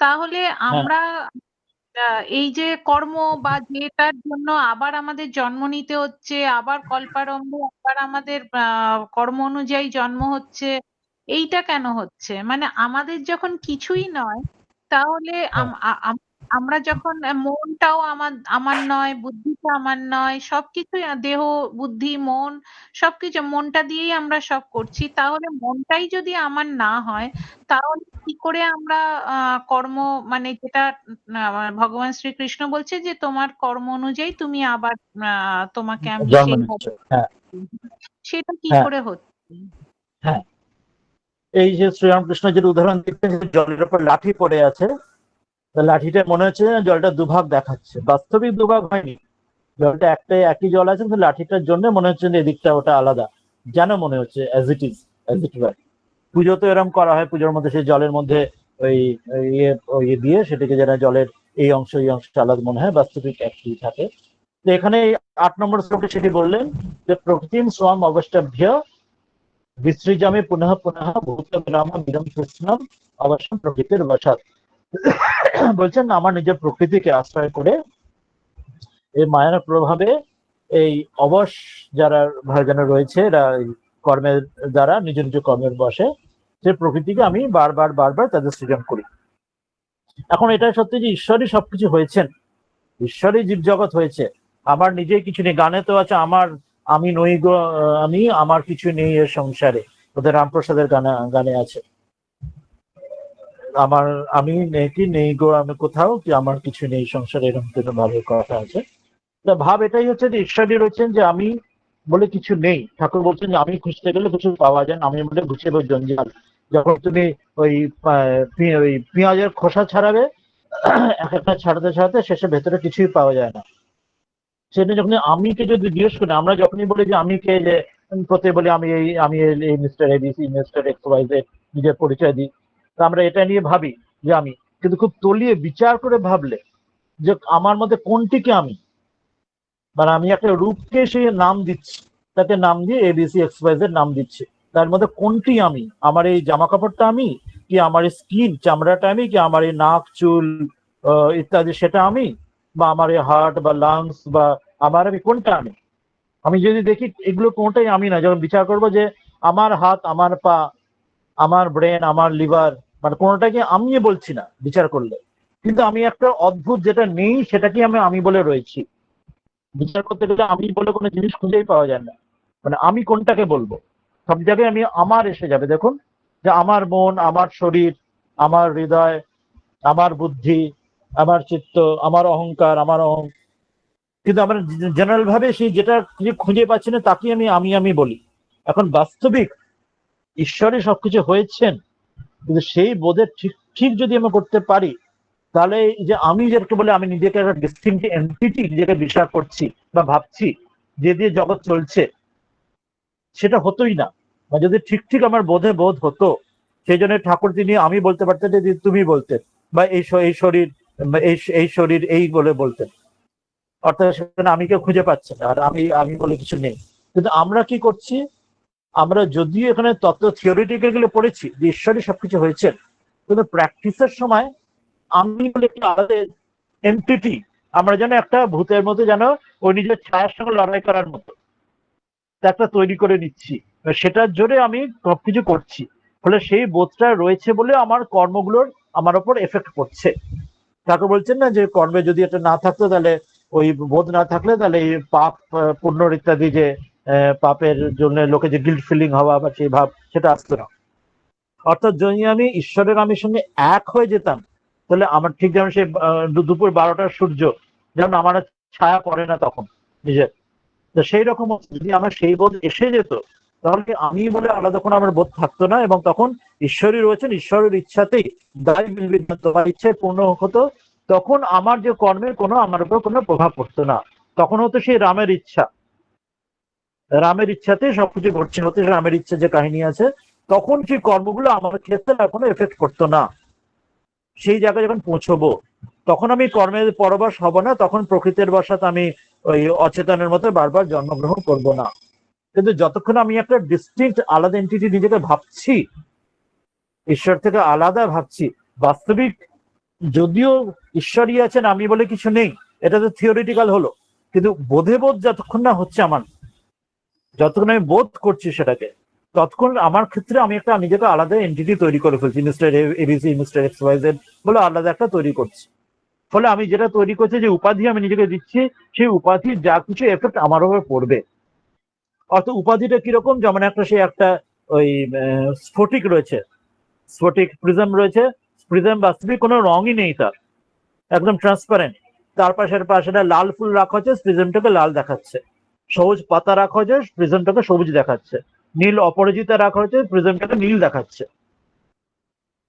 তাহলে আমরা এই যে কর্ম বা যেটার জন্য আবার আমাদের জন্ম নিতে হচ্ছে, আবার কল্পারম্ভে আবার আমাদের কর্ম অনুযায়ী জন্ম হচ্ছে, এইটা কেন হচ্ছে? মানে আমাদের যখন কিছুই নয়, তাহলে আমরা যখন মনটাও আমার আমার নয়, বুদ্ধিটা আমার নয়, সবকিছুই দেহ বুদ্ধি মন সবকিছু মনটা দিয়েই আমরা সব করছি, তাহলে মনটাই যদি আমার না হয়, তাহলে কি করে আমরা কর্ম, মানে যেটা ভগবান শ্রীকৃষ্ণ বলছে যে তোমার কর্ম অনুযায়ী তুমি আবার তোমাকে আমি জন্ম সেইভাবে, নিচ্ছে। হ্যাঁ, সেটা কি হ্যাঁ, করে হচ্ছে? হ্যাঁ। এই যে শ্রীরামকৃষ্ণ যে উদাহরণ দিচ্ছেন, জলের উপর লাঠি পড়ে আছে, লাঠিটা মনে হচ্ছে জলটা দুভাগ দেখাচ্ছে, বাস্তবিক দুভাগ হয়নি, জলটা একটাই, একই জল আছে, কিন্তু লাঠিটার জন্য মনে হচ্ছে যে এদিকটা ওটা আলাদা, যেন মনে হচ্ছে as it is, as it was. Puja তো এরকম করা হয়, পুজোর মধ্যে সেই জলের মধ্যে ওই ইয়ে দিয়ে সেটাকে যেন জলের এই অংশ আলাদা মনে হয়, বাস্তবিক একই থাকে। তো এখানে 8 নম্বর শ্লোকে সেটি বললেন যে প্রকৃতিম স্বাম অবস্থাভ্য বিসৃজামি পুনঃ পুনঃ ভূত বিরাম বিরম কৃষ্ণম অবশ্যম প্রকৃতির বসাত। বলছেন আমার নিজের প্রকৃতিকে আশ্রয় করে এই মায়ার প্রভাবে এই অবশ যারা ভাইজানা রয়েছে, এরা কর্মের দ্বারা নিজ নিজ কর্মের বসে সে প্রকৃতিকে আমি বারবার বারবার তাদের সৃজন করি। এখন এটা সত্যি যে ঈশ্বরই সবকিছু হয়েছেন, ঈশ্বরই জীব জগৎ হয়েছে, আমার নিজেই কিছু নেই। গানে তো আছে আমার, আমি নই গো, আমি আমার কিছু নেই এর সংসারে, ওদের রামপ্রসাদের গানে আছে, আমার আমি নেই গো, আমি কোথাও কি আমার কিছু নেই সংসারে, এরকম কোনো ভালো কথা আছে। ভাব এটাই হচ্ছে যে ঈশ্বরই রয়েছেন যে আমি বলে কিছু নেই। ঠাকুর বলছেন যে আমি খুঁজতে গেলে কিছু পাওয়া যায় না, আমি বলে ঘুষে জঞ্জাল। যখন তুমি ওই ওই পেঁয়াজের খোসা ছাড়াবে, এক একটা ছাড়াতে ছাড়াতে শেষে ভেতরে কিছুই পাওয়া যায় না। সেটা যখন আমিকে যদি জিজ্ঞেস করি, আমরা যখনই বলি যে আমিকে, যে প্রত্যেক বলি আমি এই mister ABC, mister X Y Z, নিজের পরিচয় দিই। তো আমরা এটা নিয়ে ভাবি যে আমি, কিন্তু খুব তলিয়ে বিচার করে ভাবলে যে আমার মধ্যে কোনটিকে আমি, মানে আমি একটা রূপকে সেই নাম দিচ্ছি, তাকে নাম দিয়ে এবিসি এক্স ওয়াই জেড নাম দিচ্ছি, তার মধ্যে কোনটি আমি? আমার এই জামা কাপড়টা আমি, কি আমার স্কিন চামড়াটা আমি, কি আমার এই নাক চুল ইত্যাদি সেটা আমি, বা আমার এই হার্ট বা লাংস বা আমি কোনটা আমি? আমি যদি দেখি এগুলো কোনটাই আমি না, যখন বিচার করবো যে আমার হাত, আমার পা, আমার ব্রেন, আমার লিভার, মানে কোনোটাকে আমি বলছি না বিচার করলে, কিন্তু আমি একটা অদ্ভুত যেটা নেই সেটাকে আমি বলে রয়েছি। বিচার করতে গেলে আমি বলে কোনো জিনিস খুঁজেই পাওয়া যায় না, মানে আমি কোনটাকে বলবো? সব জায়গায় আমি আমার এসে যাবে। দেখুন যে আমার মন, আমার শরীর, আমার হৃদয়, আমার বুদ্ধি, আমার চিত্ত, আমার অহংকার, আমার কিন্তু আমরা জেনারেল ভাবে সেই যেটা খুঁজে পাচ্ছি না তাকে আমি বলি। এখন বাস্তবিক ঈশ্বরই সবকিছু হয়েছেন, কিন্তু সেই বোধে ঠিক ঠিক যদি আমি করতে পারি, তাহলে এই যে আমি যেটাকে বলে আমি নিজেকে একটা ডিস্টিংক্ট এন্টিটি নিজেকে বিশ্বাস করছি বা ভাবছি, যে দিয়ে জগৎ চলছে, সেটা হতোই না। মানে যদি ঠিক ঠিক আমার বোধ হতো, সেই জন্য ঠাকুর তিনি আমি বলতে পারতেন, যে তুমি বলতেন, বা এই শরীর, এই শরীর এই বলে বলতেন। অর্থাৎ সেখানে আমি কেউ খুঁজে পাচ্ছে না, আর আমি বলে কিছু নেই। কিন্তু আমরা কি করছি? আমরা যদিও এখানে তত্ত্ব থিওরিটিক্যালি পড়েছি যে ঈশ্বরই সবকিছু হয়েছে, কিন্তু প্র্যাকটিসের সময় আমি বলে একটা আলাদা এন্টিটি, আমরা যেন একটা ভূতের মতো, যেন ওই নিজের ছায়ার সঙ্গে লড়াই করার মতো একটা তৈরি করে নিচ্ছি, সেটার জোরে আমি সবকিছু করছি। ফলে সেই বোধটা রয়েছে বলে আমার কর্মগুলোর আমার ওপর এফেক্ট করছে। ঠাকুর বলছেন না যে কর্মে যদি এটা না থাকতো, তাহলে ওই বোধ না থাকলে, তাহলে এই পাপ পুণ্য ইত্যাদি যে পাপের জন্য লোকে যে গিল্ট ফিলিং হওয়া বা সেই ভাব, সেটা আসতো না। অর্থাৎ যদি আমি ঈশ্বরের আমি সঙ্গে এক হয়ে যেতাম, তাহলে আমার ঠিক যেমন সেই দুপুর 12টার সূর্য, যেমন আমার ছায়া পড়ে না তখন নিজের, তো সেই রকম যদি আমার সেই বোধ এসে যেত, তাহলে আমি বলে আলাদা কোনো আমার বোধ থাকতো না, এবং তখন ঈশ্বরই রয়েছেন, ঈশ্বরের ইচ্ছাতেই দায় মিলবে, তোমার ইচ্ছায় পূর্ণ হতো। তখন আমার যে কর্মের কোনো আমার উপর কোনো প্রভাব পড়তো না, তখন হতো সেই রামের ইচ্ছা, রামের ইচ্ছাতেই সবকিছু ঘটছে, হতে রামের ইচ্ছা যে কাহিনী আছে, তখন সেই কর্মগুলো আমার ক্ষেত্রে আর কোনো এফেক্ট করতো না। সেই জায়গায় যখন পৌঁছবো, তখন আমি কর্মের পরবাস হব না, তখন প্রকৃতির বশাত আমি ওই অচেতনের মতো বারবার জন্মগ্রহণ করব না। কিন্তু যতক্ষণ আমি একটা ডিস্টিংক্ট আলাদা এন্টিটি নিজেকে ভাবছি, ঈশ্বর থেকে আলাদা ভাবছি, বাস্তবিক যদিও ঈশ্বরই আছেন, আমি বলে কিছু নেই, এটা তো থিওরিটিক্যাল হলো, কিন্তু বোধে বোধ যতক্ষণ না হচ্ছে আমার, যতক্ষণ আমি বোধ করছি সেটাকে, ততক্ষণ আমার ক্ষেত্রে আমি একটা নিজেকে আলাদা এন্টিটি তৈরি করে ফেলছি, mister ABC, mister X Y Z বলে আলাদা একটা তৈরি করছি। ফলে আমি যেটা তৈরি করছি, যে উপাধি আমি নিজেকে দিচ্ছি, সেই উপাধির যা কিছু এফেক্ট আমার উপর পড়বে। অর্থাৎ উপাধিটা কিরকম, যেমন একটা ওই স্ফটিক রয়েছে, স্ফটিক প্রিজম রয়েছে, প্রিজম বাস্তবিক কোনো রঙই নেই তার, একদম ট্রান্সপারেন্ট। তার পাশে লাল ফুল রাখা হচ্ছে, প্রিজমটাকে লাল দেখাচ্ছে। সবুজ পাতা রাখা হয়েছে, প্রিজমটাকে সবুজ দেখাচ্ছে। নীল অপরাজিতা রাখা হয়েছে, প্রিজমটাকে নীল দেখাচ্ছে।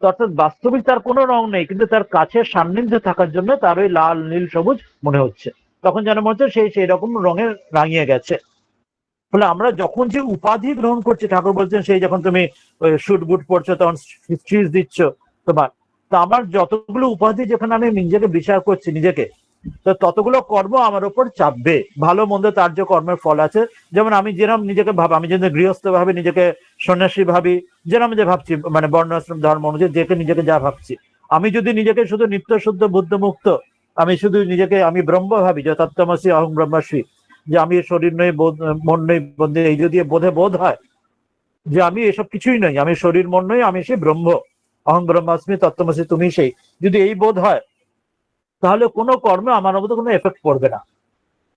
অর্থাৎ বাস্তবিক তার কোনো রং নেই, কিন্তু তার কাছে সান্নিধ্যে থাকার জন্য তার ওই লাল নীল সবুজ মনে হচ্ছে, তখন যেন মনে হচ্ছে সেই রকম রঙের রাঙিয়ে গেছে। ফলে আমরা যখন যে উপাধি গ্রহণ করছি, ঠাকুর বলছেন সেই যখন তুমি শুট বুট পড়ছো, তখন স্ট্রিজ দিচ্ছ তোমার, তো আমার যতগুলো উপাধি যেখানে আমি নিজেকে বিচার করছি নিজেকে, তো ততগুলো কর্ম আমার উপর চাপবে, ভালো মন্দ তার যে কর্মের ফল আছে। যেমন আমি যেরকম নিজেকে ভাব, আমি যদি গৃহস্থ ভাবে নিজেকে সন্ন্যাসী ভাবি, যেরকম যে ভাবছি, মানে বর্ণাশ্রম ধর্ম অনুযায়ী নিজেকে যা ভাবছি, আমি যদি নিজেকে শুধু নিত্য শুদ্ধ বুদ্ধ মুক্ত, আমি শুধু নিজেকে আমি ব্রহ্ম ভাবি, যে তত্ত্বমসি অহং ব্রহ্মাস্মি, যে আমি শরীর নই, মন নই, বন্ধু, এই যদি বোধ হয় যে আমি এসব কিছুই নই, আমি শরীর মন নই, আমি সেই ব্রহ্ম, অহং ব্রহ্মাস্মি তত্ত্বমসি তুমি সেই, যদি এই বোধ হয়, তাহলে কোনো কর্মে আমার মধ্যে কোনো এফেক্ট পড়বে না।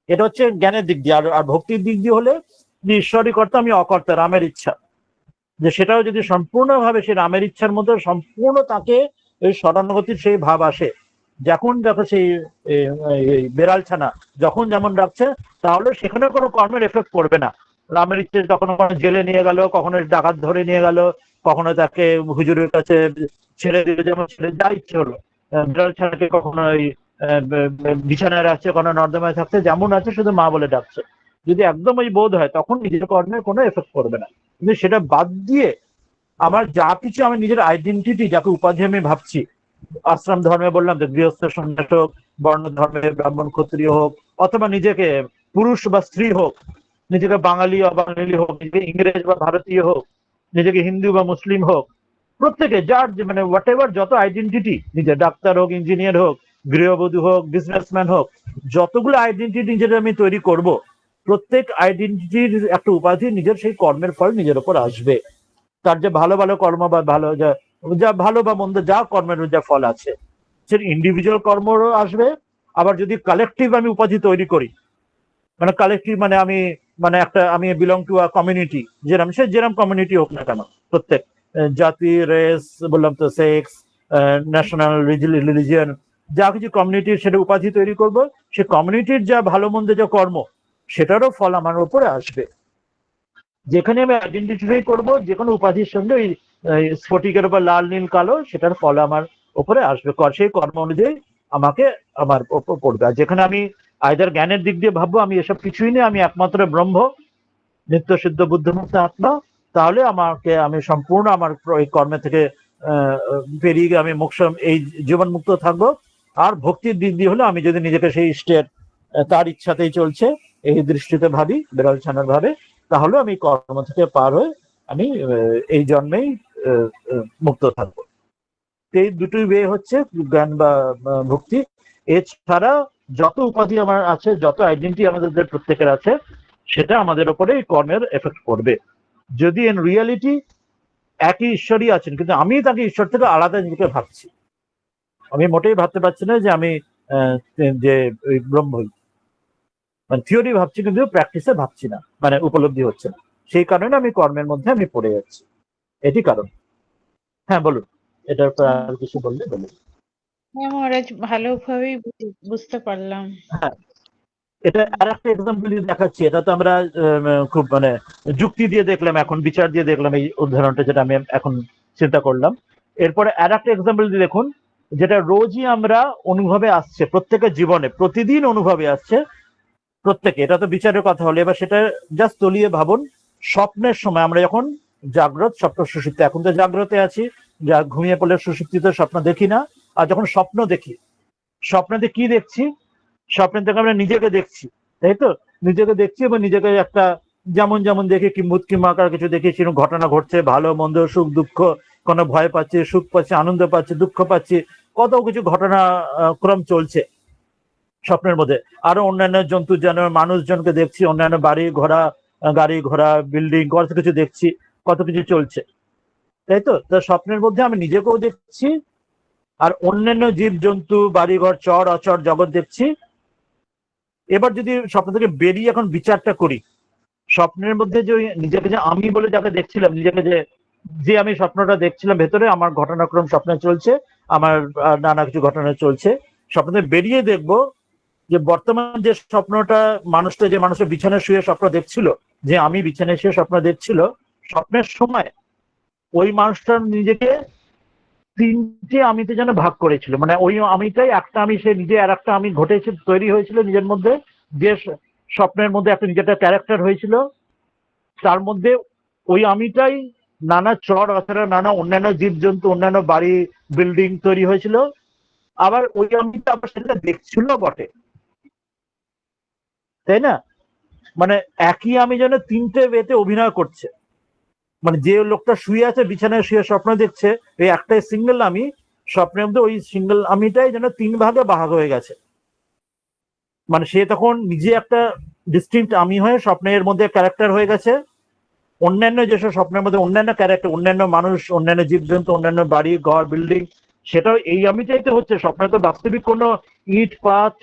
এটা হচ্ছে জ্ঞানের দিক দিয়ে। আর ভক্তির দিক দিয়ে হলে, যে ঈশ্বরই কর্তা, আমি অকর্তা, রামের ইচ্ছা, যে সেটাও যদি সম্পূর্ণভাবে সেই রামের ইচ্ছার মধ্যে সম্পূর্ণ তাকে ওই শরণাগতির সেই ভাব আসে, যখন দেখো সেই বেড়াল ছানা যখন যেমন ডাকছে, তাহলে সেখানে কোনো কর্মের এফেক্ট পড়বে না। রামের ইচ্ছে কখনো জেলে নিয়ে গেল, কখনো ডাকাত ধরে নিয়ে গেল, কখনো তাকে হুজুরের কাছে ছেড়ে দিল, যেমন ছেড়ে যা ইচ্ছে হলো, বিড়াল ছানাকে কখনো ওই বিছানায় রাখছে, কখনো নর্দমায় থাকছে, যেমন আছে শুধু মা বলে ডাকছে। যদি একদম ওই বোধ হয় তখন নিজের কর্মের কোনো এফেক্ট করবে না। কিন্তু সেটা বাদ দিয়ে আমার যা কিছু আমি নিজের আইডেন্টিটি, যাকে উপাধি আমি ভাবছি, আশ্রম ধর্মে বললাম যে গৃহস্থ সন্ন্যাস হোক, বর্ণ ধর্মে ব্রাহ্মণ ক্ষত্রিয় হোক, অথবা নিজেকে পুরুষ বা স্ত্রী হোক, নিজেকে বাঙালি বা বাঙালি হোক, নিজেকে ইংরেজ বা ভারতীয় হোক, নিজেকে হিন্দু বা মুসলিম হোক, প্রত্যেকে যার মানে হোয়াট এভার যত আইডেন্টিটি, নিজে ডাক্তার হোক, ইঞ্জিনিয়ার হোক, গৃহবধূ হোক, বিজনেসম্যান হোক, যতগুলো আইডেন্টিটি নিজের আমি তৈরি করব, প্রত্যেক আইডেন্টিটির একটা উপাধি নিজের সেই কর্মের ফল নিজের উপর আসবে। তার যে ভালো ভালো কর্ম বা ভালো যা যা ভালো বা মন্দ যা কর্মের যা ফল আছে, সেটা ইন্ডিভিজুয়াল কর্মরও আসবে। আবার যদি কালেকটিভ আমি উপাধি তৈরি করি, মানে কালেকটিভ মানে আমি মানে একটা আমি বিলং টু আ কমিউনিটি, যেরকম কমিউনিটি হোক না কেন, প্রত্যেক জাতি, রেস, বললাম তো সেক্স, ন্যাশনাল, রিলিজিয়ন, যা কিছু কমিউনিটির সেটা উপাধি তৈরি করব, সে কমিউনিটির যা ভালো মন্দ যা কর্ম, সেটারও ফল আমার উপরে আসবে। যেখানে আমি আইডেন্টিফাই করব যে কোনো উপাধির সঙ্গে ওই স্ফটিকের উপর লাল নীল কালো, সেটার ফল আমার উপরে আসবে, সেই কর্ম অনুযায়ী আমাকে আমার উপর পড়বে। আর যেখানে আমি আইদার জ্ঞানের দিক দিয়ে ভাববো আমি এসব কিছুই নেই, আমি একমাত্র ব্রহ্ম, নিত্য সিদ্ধ বুদ্ধমুক্ত আত্মা, তাহলে আমাকে আমি সম্পূর্ণ আমার এই কর্মে থেকে পেরিয়ে গিয়ে আমি মোক্ষ, এই জীবন মুক্ত থাকবো। আর ভক্তির দিক দিয়ে হলে আমি যদি নিজেকে সেই ইষ্টের তার ইচ্ছাতেই চলছে এই দৃষ্টিতে ভাবি, বিড়াল ছানার ভাবে, তাহলে আমি কর্ম থেকে পার হয়ে আমি এই জন্মেই মুক্ত থাকবো। এই দুটোই ওয়ে হচ্ছে জ্ঞান বা ভক্তি। এছাড়া যত উপাধি আমার আছে, যত আইডেন্টিটি আমাদের প্রত্যেকের আছে, সেটা আমাদের উপরে কর্মের এফেক্ট করবে। যদি ইন রিয়ালিটি একই ঈশ্বরই আছেন, কিন্তু আমি তাকে ঈশ্বর থেকে আলাদা নিজেকে ভাবছি, আমি মোটেই ভাবতে পারছি না যে আমি যে ব্রহ্মই, মানে থিওরি ভাবছি কিন্তু প্র্যাকটিসে ভাবছি না, মানে উপলব্ধি হচ্ছে না। সেই কারণে আমি কর্মের মধ্যে আমি পড়ে যাচ্ছি, এটি কারণ। হ্যাঁ বলুন, এটার উপর আর কিছু বললে বলুন। হ্যাঁ মহারাজ, ভালোভাবেই বুঝতে পারলাম। হ্যাঁ, এটা আর একটা এক্সাম্পল দিয়ে দেখাচ্ছি। এটা তো আমরা খুব মানে যুক্তি দিয়ে দেখলাম, এখন বিচার দিয়ে দেখলাম এই উদাহরণটা, যেটা আমি এখন চিন্তা করলাম। এরপরে আর একটা এক্সাম্পল দিয়ে দেখুন, যেটা রোজই আমরা অনুভবে আসছে, প্রত্যেকের জীবনে প্রতিদিন অনুভবে আসছে প্রত্যেকে। এটা তো বিচারের কথা হলো, এবার সেটা জাস্ট তলিয়ে ভাবুন। স্বপ্নের সময় আমরা যখন জাগ্রত, স্বপ্ন, সুষুপ্ত, এখন তো জাগ্রতে আছি, যা ঘুমিয়ে পড়লে সুষুপ্তিতে স্বপ্ন দেখি না। আর যখন স্বপ্ন দেখি, স্বপ্নেতে কি দেখছি? স্বপ্নের থেকে আমরা নিজেকে দেখছি, তাই তো? নিজেকে দেখছি এবং নিজেকে একটা যেমন যেমন দেখি কিম্ভূত কিংবাকার কিছু দেখি, সেরকম ঘটনা ঘটছে, ভালো মন্দ, সুখ দুঃখ, কোনো ভয় পাচ্ছি, সুখ পাচ্ছি, আনন্দ পাচ্ছি, দুঃখ পাচ্ছি, কত কিছু ঘটনা ক্রম চলছে স্বপ্নের মধ্যে। আরো অন্যান্য জন্তু জানোয়ার, মানুষজনকে দেখছি, অন্যান্য বাড়ি ঘোড়া, গাড়ি ঘোড়া, বিল্ডিং, কত কিছু দেখছি, কত কিছু চলছে, তাই তো? স্বপ্নের মধ্যে আমি নিজেকেও দেখছি, আর অন্যান্য জীব জন্তু, বাড়িঘর, চর অচর জগৎ দেখছি। এবার যদি স্বপ্ন থেকে বেরিয়ে এখন বিচারটা করি, স্বপ্নের মধ্যে যে নিজেকে যে আমি বলে যাকে দেখছিলাম, নিজেকে যে আমি স্বপ্নটা দেখছিলাম, ভেতরে আমার ঘটনাক্রম স্বপ্নে চলছে, আমার নানা কিছু ঘটনা চলছে, স্বপ্ন থেকে বেরিয়ে দেখবো যে বর্তমান যে স্বপ্নটা, মানুষটা যে মানুষের বিছানায় শুয়ে স্বপ্ন দেখছিল, যে আমি বিছানায় শুয়ে স্বপ্ন দেখছিল, স্বপ্নের সময় ওই মানুষটা নিজেকে তিনটে আমিতে যেন ভাগ করেছিল। মানে ওই আমিটাই একটা আমি, সে নিজে আর একটা আমি ঘটেছে, তৈরি হয়েছিল নিজের মধ্যে, যে স্বপ্নের মধ্যে একটা নিজের ক্যারেক্টার হয়েছিল, তার মধ্যে ওই আমিটাই নানা চর অচরা, নানা অন্যান্য জীবজন্তু, অন্যান্য বাড়ি বিল্ডিং তৈরি হয়েছিল। আবার ওই আমিটা আবার সেটা দেখছিল বটে, তাই না? মানে একই আমি যেন তিনটে ওয়েতে অভিনয় করছে। মানে যে লোকটা শুয়ে আছে, বিছানায় শুয়ে স্বপ্ন দেখছে, এই একটাই সিঙ্গেল আমি, স্বপ্নের মধ্যে ওই সিঙ্গেল আমিটাই যেন তিন ভাগে ভাগ হয়ে গেছে। মানে সে তখন নিজে একটা ডিস্টিংক্ট আমি হয়ে স্বপ্নের মধ্যে ক্যারেক্টার হয়ে গেছে। অন্যান্য যেসব স্বপ্নের মধ্যে অন্যান্য ক্যারেক্টার, অন্যান্য মানুষ, অন্যান্য জীবজন্তু, অন্যান্য বাড়ি ঘর বিল্ডিং, সেটাও এই আমিটাই তো হচ্ছে। স্বপ্নে তো বাস্তবিক কোনো ইট পাথ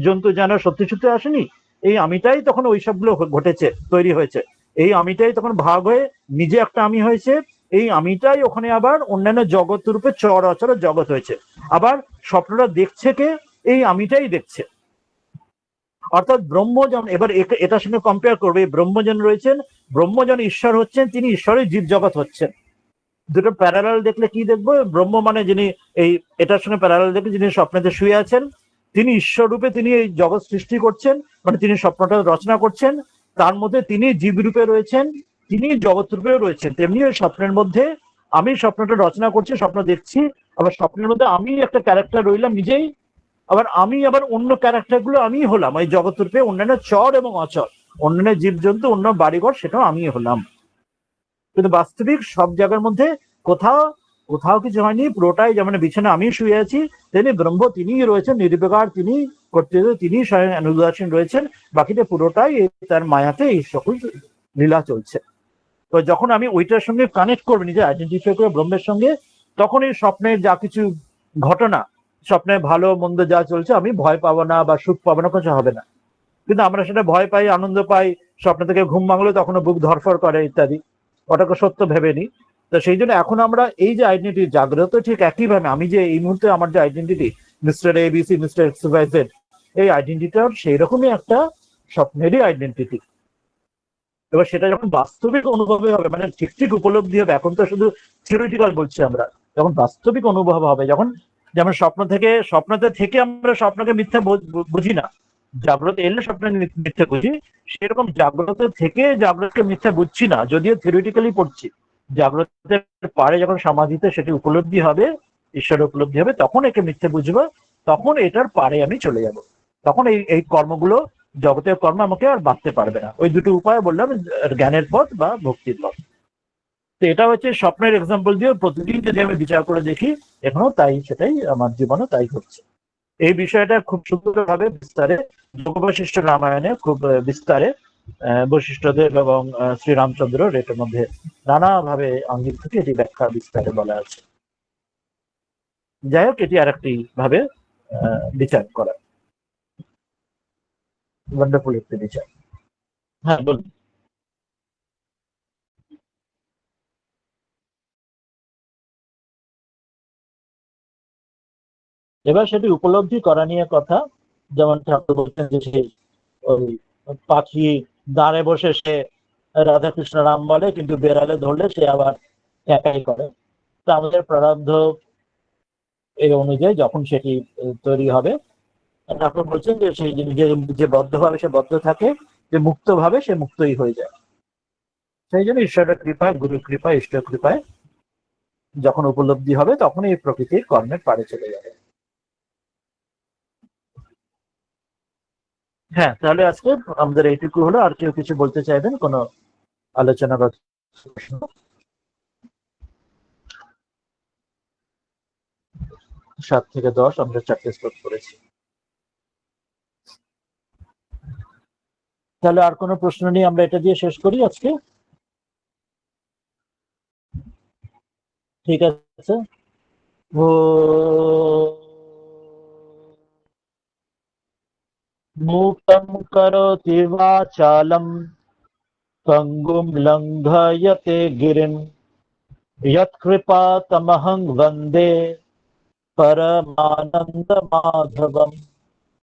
জন্তু জানোয়ার সত্যি সত্যি আসেনি, এই আমিটাই তখন ওই সবগুলো ঘটেছে, তৈরি হয়েছে। এই আমিটাই তখন ভাগ হয়ে নিজে একটা আমি হয়েছে। এই আমিটাই ওখানে আবার অন্যান্য জগৎ রূপে চর অচর জগৎ হয়েছে। আবার স্বপ্নটা দেখছে কে? এই আমিটাই দেখছে। অর্থাৎ ব্রহ্মজন, এবার এটার সঙ্গে কম্পেয়ার করবে, ব্রহ্মজন রয়েছেন, ব্রহ্মজন ঈশ্বর হচ্ছেন, তিনি ঈশ্বরের জীব জগৎ হচ্ছেন। দুটো প্যারালাল দেখলে কি দেখবো? ব্রহ্ম মানে যিনি এই এটার সঙ্গে প্যারালাল দেখলে যিনি স্বপ্নেতে শুয়ে আছেন, তিনি ঈশ্বর রূপে তিনি এই জগৎ সৃষ্টি করছেন, মানে তিনি স্বপ্নটা রচনা করছেন। তার মধ্যে তিনি জীব রূপে রয়েছেন, তিনি জগৎ রূপেও রয়েছেন। তেমনি ওই স্বপ্নের মধ্যে আমি স্বপ্নটা রচনা করছি, স্বপ্ন দেখছি, আবার স্বপ্নের মধ্যে আমি একটা ক্যারেক্টার রইলাম নিজেই, আবার আমি আবার অন্য ক্যারেক্টার গুলো আমি হলাম ওই জগৎ রূপে, অন্যান্য চর এবং অচর, অন্যান্য জীবজন্তু, অন্য বাড়িঘর, সেটাও আমি হলাম। কিন্তু বাস্তবিক সব জায়গার মধ্যে কোথাও কোথাও কিছু হয়নি, পুরোটাই যেমন বিছানা আমি শুয়ে আছি, তেমনি ব্রহ্ম তিনিই রয়েছেন নির্বিকার, তিনি করতে তিনি স্বয়ং অনুদাসীন রয়েছেন, বাকিটা পুরোটাই তার মায়াতে এই সকল লীলা চলছে। তো যখন আমি ওইটার সঙ্গে কানেক্ট করবো, নিজে আইডেন্টিফাই করে ব্রহ্মের সঙ্গে, তখন এই স্বপ্নের যা কিছু ঘটনা, স্বপ্নে ভালো মন্দ যা চলছে, আমি ভয় পাবো না বা সুখ পাবো না, কিছু হবে না। কিন্তু আমরা সেটা ভয় পাই, আনন্দ পাই, স্বপ্ন থেকে ঘুম ভাঙলে তখনও বুক ধরফর করে ইত্যাদি, ওটাকে সত্য ভেবে নি। তো সেই জন্য এখন আমরা এই যে আইডেন্টিটি জাগ্রত, ঠিক একইভাবে আমি যে এই মুহূর্তে আমার যে identity mister ABC, mister XYZ, এই আইডেন্টিটিটাও সেই রকমই একটা স্বপ্নেরই আইডেন্টিটি। এবার সেটা যখন বাস্তবিক অনুভবে হবে, মানে ঠিক ঠিক উপলব্ধি হবে, এখন তো শুধু থিওরিটিক্যাল বলছি আমরা, যখন বাস্তবিক অনুভব হবে, যখন যেমন স্বপ্নতে থেকে আমরা স্বপ্নকে মিথ্যা বুঝি না, জাগ্রত এলে স্বপ্ন মিথ্যা বুঝি, সেরকম জাগ্রত থেকে জাগ্রতকে মিথ্যা বুঝছি না, যদিও থিওরিটিক্যালি পড়ছি। জাগ্রতের পারে যখন সমাধিতে সেটি উপলব্ধি হবে, ঈশ্বর উপলব্ধি হবে, তখন একে মিথ্যে বুঝবো, তখন এটার পারে আমি চলে যাব। তখন এই এই কর্মগুলো, জগতের কর্ম আমাকে আর বাঁধতে পারবে না। ওই দুটো উপায় বললাম, জ্ঞানের পথ বা ভক্তির পথ। তো এটা হচ্ছে স্বপ্নের এক্সাম্পল দিয়ে প্রতিদিন যদি আমি বিচার করে দেখি, এখনো তাই, সেটাই আমার জীবনে তাই ঘটছে। এই বিষয়টা খুব সুন্দরভাবে বিস্তারে যোগ বশিষ্ঠ রামায়ণে খুব বিস্তারে বশিষ্ঠদেব এবং শ্রীরামচন্দ্র এটার মধ্যে নানাভাবে আঙ্গিক থেকে এটি ব্যাখ্যা বিস্তারে বলা আছে। যাই হোক, এটি আর একটি ভাবে বিচার করা, ওয়ান্ডারফুল একটি বিচার। হ্যাঁ, বলুন। এবার সেটি উপলব্ধি করা নিয়ে কথা, যেমন ঠাকুর বলছেন যে সেই ওই পাখি দাঁড়ে বসে সে রাধাকৃষ্ণ রাম বলে, কিন্তু বেড়ালে ধরলে সে আবার একাই করে। তো আমাদের প্রারব্ধ এই অনুযায়ী যখন সেটি তৈরি হবে, ঠাকুর বলছেন যে সেই যে বদ্ধ ভাবে সে বদ্ধ থাকে, যে মুক্ত ভাবে সে মুক্তই হয়ে যায়। সেই জন্য ঈশ্বরের কৃপায়, গুরু কৃপায়, ঈশ্বর কৃপায় যখন উপলব্ধি হবে, তখন এই প্রকৃতির কর্মের পারে চলে যাবে। হ্যাঁ, তাহলে আজকে আমাদের এইটুকু হলো। আর কেউ কিছু বলতে চাইবেন, কোনো আলোচনাগত প্রশ্ন? 7 থেকে 10 আমরা 4টে শ্লোক করেছি। তাহলে আর কোনো প্রশ্ন নেই, আমরা এটা দিয়ে শেষ করি আজকে। ঠিক আছে। ও मूकं करोति वाचालं पङ्गुं लङ्घयते गिरिं यत्कृपातमहं वन्दे परमानन्दमाधवम्।